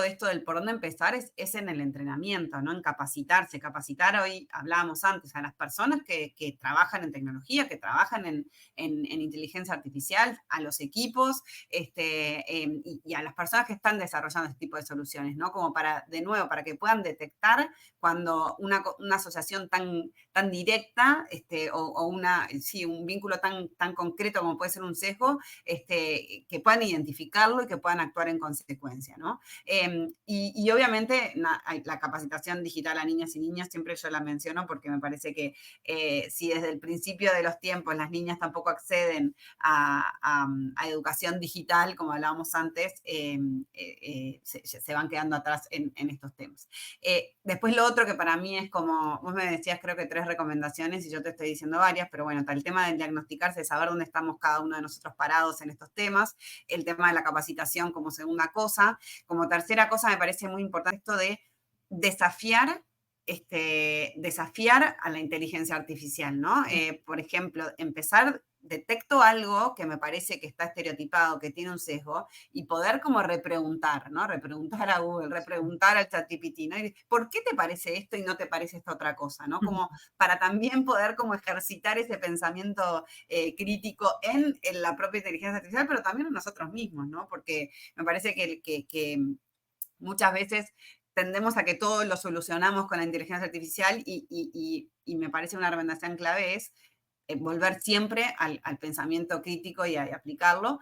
de esto del por dónde empezar es en el entrenamiento, ¿no? En capacitarse. Capacitar, hoy hablábamos antes, a las personas que trabajan en tecnología, que trabajan en inteligencia artificial, a los equipos y a las personas que están desarrollando este tipo de soluciones, ¿no? Como de nuevo, para que puedan detectar cuando una asociación tan directa o un vínculo tan concreto como puede ser un sesgo, que puedan identificarlo y que puedan actuar en consecuencia, ¿no? Y obviamente la capacitación digital a niñas y niños, siempre yo la menciono porque me parece que si desde el principio de los tiempos las niñas tampoco acceden a educación digital, como hablábamos antes, se van quedando atrás en estos temas. Después lo otro que para mí es como, vos me decías creo que 3 recomendaciones y yo te estoy diciendo varias, pero bueno, está el tema del diagnosticarse, saber dónde estamos cada uno de nosotros parados en estos temas, el tema de la capacitación como segunda cosa. Como tercera cosa me parece muy importante esto de desafiar a la inteligencia artificial, ¿no? Por ejemplo, detecto algo que me parece que está estereotipado, que tiene un sesgo, y poder como repreguntar, ¿no? Repreguntar a Google, repreguntar al ChatGPT, ¿no? Y, ¿por qué te parece esto y no te parece esta otra cosa, ¿no? Como para también poder como ejercitar ese pensamiento crítico en la propia inteligencia artificial, pero también en nosotros mismos, ¿no? Porque me parece que muchas veces tendemos a que todo lo solucionamos con la inteligencia artificial y me parece una recomendación clave es volver siempre al pensamiento crítico y a aplicarlo.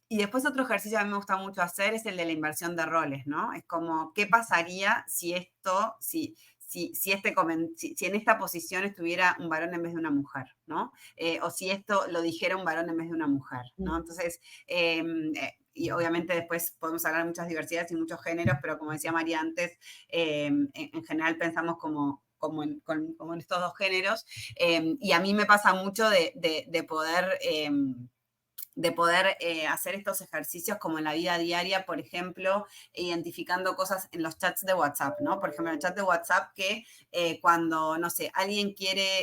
Y después otro ejercicio que a mí me gusta mucho hacer es el de la inversión de roles, ¿no? Es como, ¿qué pasaría si en esta posición estuviera un varón en vez de una mujer, ¿no? O si esto lo dijera un varón en vez de una mujer, ¿no? Entonces, y obviamente después podemos hablar de muchas diversidades y muchos géneros, pero como decía María antes, en general pensamos como en estos dos géneros, y a mí me pasa mucho de poder poder hacer estos ejercicios como en la vida diaria, por ejemplo, identificando cosas en los chats de WhatsApp, ¿no? Por ejemplo, en el chat de WhatsApp que cuando, no sé, alguien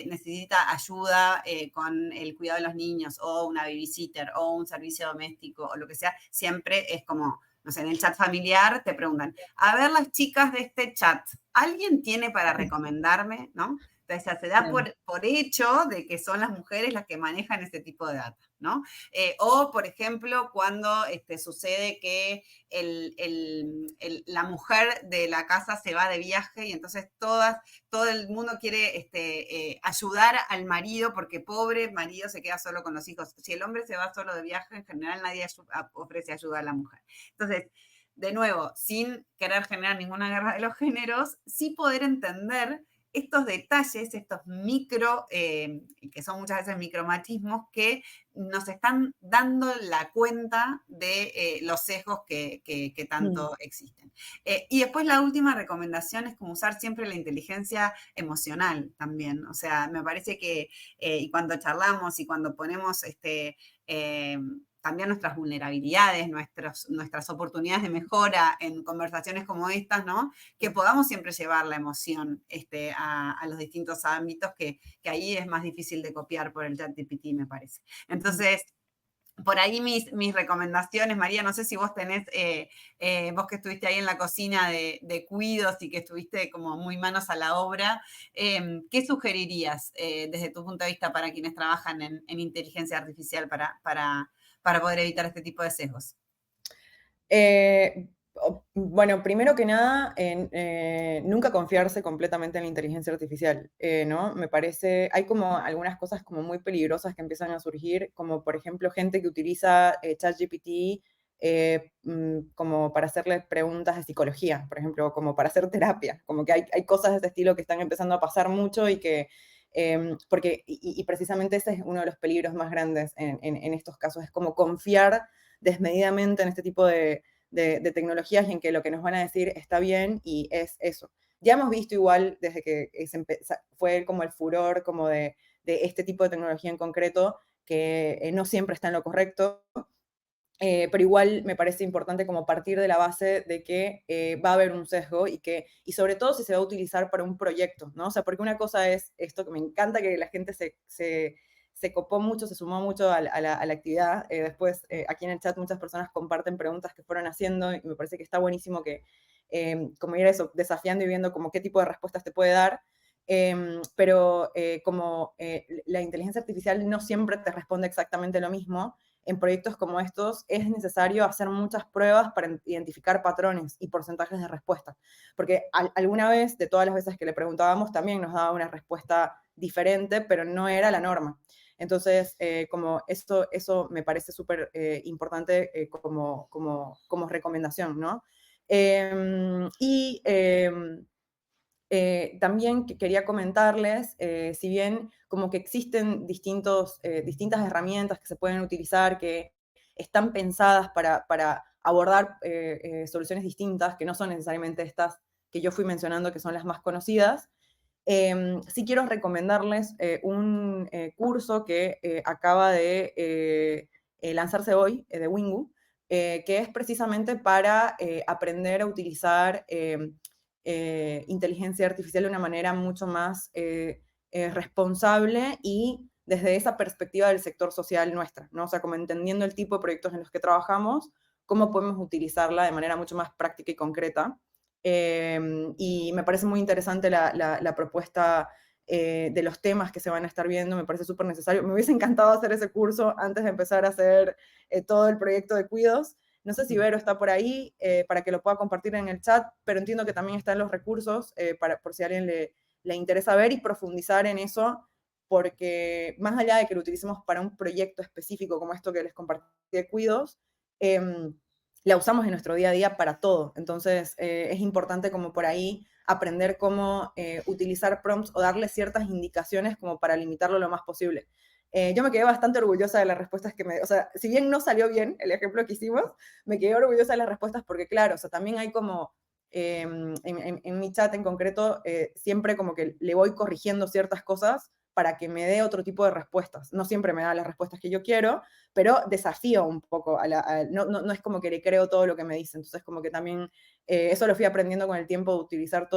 necesita ayuda con el cuidado de los niños o una babysitter o un servicio doméstico o lo que sea, siempre es como, no sé, en el chat familiar te preguntan, a ver las chicas de este chat, ¿alguien tiene para recomendarme? ¿No? Entonces se da por hecho de que son las mujeres las que manejan ese tipo de data, ¿no? O, por ejemplo, cuando sucede que la mujer de la casa se va de viaje y entonces todo el mundo quiere ayudar al marido porque pobre marido se queda solo con los hijos. Si el hombre se va solo de viaje, en general nadie ofrece ayuda a la mujer. Entonces, de nuevo, sin querer generar ninguna guerra de los géneros, sí poder entender estos detalles, estos que son muchas veces micromachismos, que nos están dando la cuenta de los sesgos que tanto existen. Y después la última recomendación es como usar siempre la inteligencia emocional también. O sea, me parece que y cuando charlamos y cuando ponemos también nuestras vulnerabilidades, nuestras oportunidades de mejora en conversaciones como estas, ¿no? Que podamos siempre llevar la emoción a los distintos ámbitos, que ahí es más difícil de copiar por el ChatGPT, me parece. Entonces, por ahí mis recomendaciones, María, no sé si vos tenés, vos que estuviste ahí en la cocina de cuidos y que estuviste como muy manos a la obra, ¿qué sugerirías desde tu punto de vista para quienes trabajan en inteligencia artificial para poder evitar este tipo de sesgos? Bueno, primero que nada, nunca confiarse completamente en la inteligencia artificial, ¿no? Me parece, hay como algunas cosas como muy peligrosas que empiezan a surgir, como por ejemplo gente que utiliza ChatGPT como para hacerle preguntas de psicología, por ejemplo, como para hacer terapia, como que hay cosas de este estilo que están empezando a pasar mucho y que y precisamente ese es uno de los peligros más grandes en estos casos, es como confiar desmedidamente en este tipo de tecnologías y en que lo que nos van a decir está bien y es eso. Ya hemos visto igual desde que fue como el furor como de este tipo de tecnología en concreto, que no siempre está en lo correcto, pero igual me parece importante como partir de la base de que va a haber un sesgo y sobre todo si se va a utilizar para un proyecto, ¿no? O sea, porque una cosa es esto que me encanta que la gente se copó mucho, se sumó mucho a la actividad. Después, aquí en el chat muchas personas comparten preguntas que fueron haciendo y me parece que está buenísimo que como ir a eso, desafiando y viendo como qué tipo de respuestas te puede dar. Pero como la inteligencia artificial no siempre te responde exactamente lo mismo, en proyectos como estos es necesario hacer muchas pruebas para identificar patrones y porcentajes de respuesta. Porque alguna vez, de todas las veces que le preguntábamos, también nos daba una respuesta diferente, pero no era la norma. Entonces, como eso me parece súper importante como recomendación, ¿no? También quería comentarles, si bien como que existen distintas herramientas que se pueden utilizar, que están pensadas para abordar soluciones distintas, que no son necesariamente estas que yo fui mencionando, que son las más conocidas, sí quiero recomendarles un curso que acaba de lanzarse hoy, de Wingu, que es precisamente para aprender a utilizar inteligencia artificial de una manera mucho más responsable y desde esa perspectiva del sector social nuestra, ¿no? O sea, como entendiendo el tipo de proyectos en los que trabajamos, cómo podemos utilizarla de manera mucho más práctica y concreta. Y me parece muy interesante la propuesta de los temas que se van a estar viendo, me parece súper necesario. Me hubiese encantado hacer ese curso antes de empezar a hacer todo el proyecto de cuidos. No sé si Vero está por ahí para que lo pueda compartir en el chat, pero entiendo que también están los recursos por si a alguien le interesa ver y profundizar en eso, porque más allá de que lo utilicemos para un proyecto específico como esto que les compartí de cuidos, la usamos en nuestro día a día para todo. Entonces, es importante como por ahí aprender cómo utilizar prompts o darle ciertas indicaciones como para limitarlo lo más posible. Yo me quedé bastante orgullosa de las respuestas o sea, si bien no salió bien el ejemplo que hicimos, me quedé orgullosa de las respuestas porque, claro, o sea, también hay como, en mi chat en concreto, siempre como que le voy corrigiendo ciertas cosas para que me dé otro tipo de respuestas. No siempre me da las respuestas que yo quiero, pero desafío un poco, no es como que le creo todo lo que me dice, entonces como que también eso lo fui aprendiendo con el tiempo de utilizar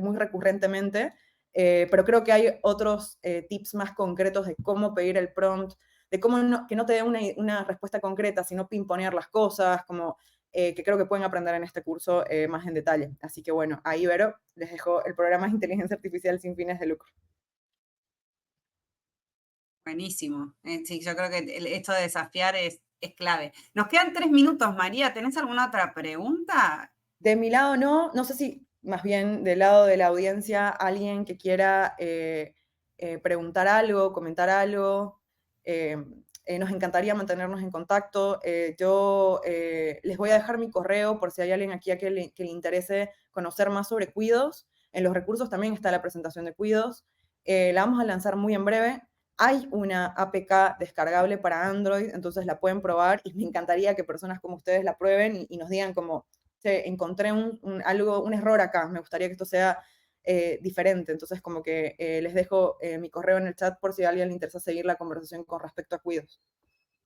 muy recurrentemente, pero creo que hay otros tips más concretos de cómo pedir el prompt, de cómo que no te dé una respuesta concreta, sino pimponear las cosas, como que creo que pueden aprender en este curso más en detalle. Así que bueno, ahí Vero, les dejo el programa de inteligencia artificial sin fines de lucro. Buenísimo. Sí, yo creo que esto de desafiar es clave. Nos quedan 3 minutos, María. ¿Tenés alguna otra pregunta? De mi lado no sé si más bien del lado de la audiencia, alguien que quiera preguntar algo, comentar algo. Nos encantaría mantenernos en contacto. Yo les voy a dejar mi correo por si hay alguien aquí que le interese conocer más sobre cuidos. En los recursos también está la presentación de cuidos. La vamos a lanzar muy en breve. Hay una APK descargable para Android, entonces la pueden probar y me encantaría que personas como ustedes la prueben y nos digan como, encontré un error acá, me gustaría que esto sea diferente. Entonces como que les dejo mi correo en el chat por si a alguien le interesa seguir la conversación con respecto a cuidos.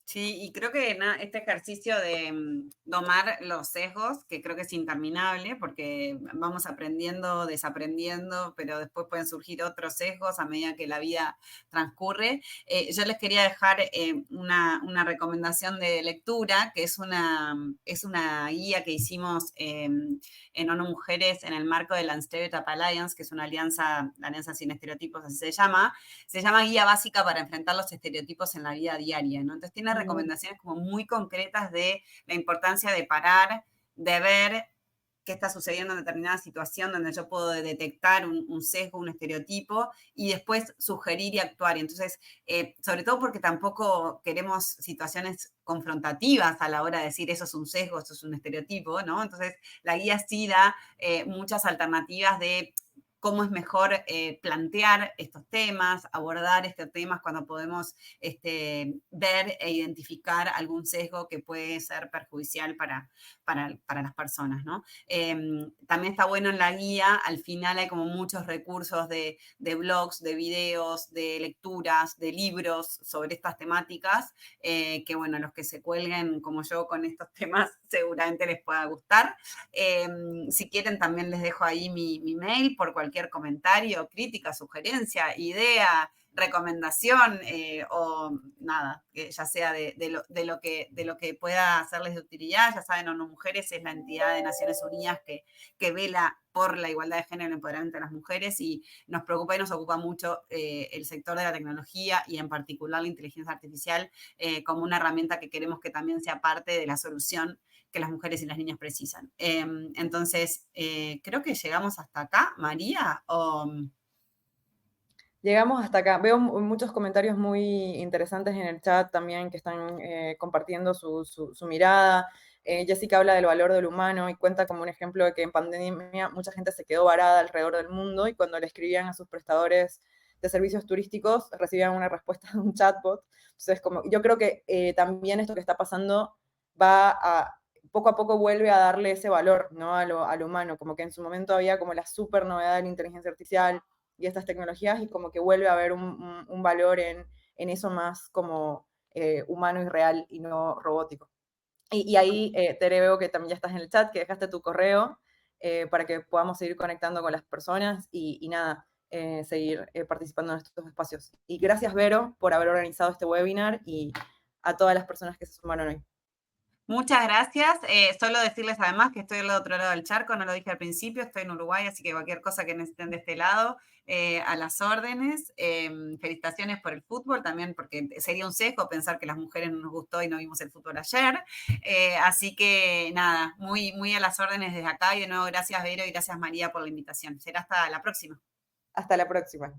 Sí, y creo que este ejercicio de domar los sesgos, que creo que es interminable, porque vamos aprendiendo, desaprendiendo, pero después pueden surgir otros sesgos a medida que la vida transcurre. Yo les quería dejar una recomendación de lectura, que es una guía que hicimos en ONU Mujeres en el marco de la Stereotype Alliance, que es una alianza sin estereotipos, así se llama Guía Básica para enfrentar los estereotipos en la vida diaria, ¿no? Entonces tiene recomendaciones como muy concretas de la importancia de parar, de ver qué está sucediendo en determinada situación donde yo puedo detectar un sesgo, un estereotipo y después sugerir y actuar. Entonces, sobre todo porque tampoco queremos situaciones confrontativas a la hora de decir eso es un sesgo, eso es un estereotipo, ¿no? Entonces, la guía sí da muchas alternativas de cómo es mejor plantear estos temas, abordar estos temas cuando podemos ver e identificar algún sesgo que puede ser perjudicial para las personas, ¿no? También está bueno en la guía, al final hay como muchos recursos de blogs, de videos, de lecturas, de libros sobre estas temáticas, que bueno, los que se cuelguen como yo con estos temas seguramente les pueda gustar. Si quieren también les dejo ahí mi mail por cualquier comentario, crítica, sugerencia, idea, recomendación o nada, que ya sea de lo que pueda hacerles de utilidad. Ya saben, ONU Mujeres es la entidad de Naciones Unidas que vela por la igualdad de género y el empoderamiento de las mujeres y nos preocupa y nos ocupa mucho el sector de la tecnología y en particular la inteligencia artificial como una herramienta que queremos que también sea parte de la solución que las mujeres y las niñas precisan. Entonces, creo que llegamos hasta acá, María. Llegamos hasta acá. Veo muchos comentarios muy interesantes en el chat también que están compartiendo su mirada. Jessica habla del valor del humano y cuenta como un ejemplo de que en pandemia mucha gente se quedó varada alrededor del mundo y cuando le escribían a sus prestadores de servicios turísticos recibían una respuesta de un chatbot. Entonces, yo creo que también esto que está pasando poco a poco vuelve a darle ese valor, ¿no? a lo humano, como que en su momento había como la súper novedad de la inteligencia artificial y estas tecnologías y como que vuelve a haber un valor en eso más como humano y real y no robótico. Y ahí, Tere, veo que también ya estás en el chat, que dejaste tu correo para que podamos seguir conectando con las personas y nada, seguir participando en estos espacios. Y gracias, Vero, por haber organizado este webinar y a todas las personas que se sumaron hoy. Muchas gracias. Solo decirles además que estoy al otro lado del charco, no lo dije al principio, estoy en Uruguay, así que cualquier cosa que necesiten de este lado, a las órdenes. Felicitaciones por el fútbol también, porque sería un sesgo pensar que las mujeres no nos gustó y no vimos el fútbol ayer. Así que nada, muy, muy a las órdenes desde acá y de nuevo gracias Vero y gracias María por la invitación. Será hasta la próxima. Hasta la próxima.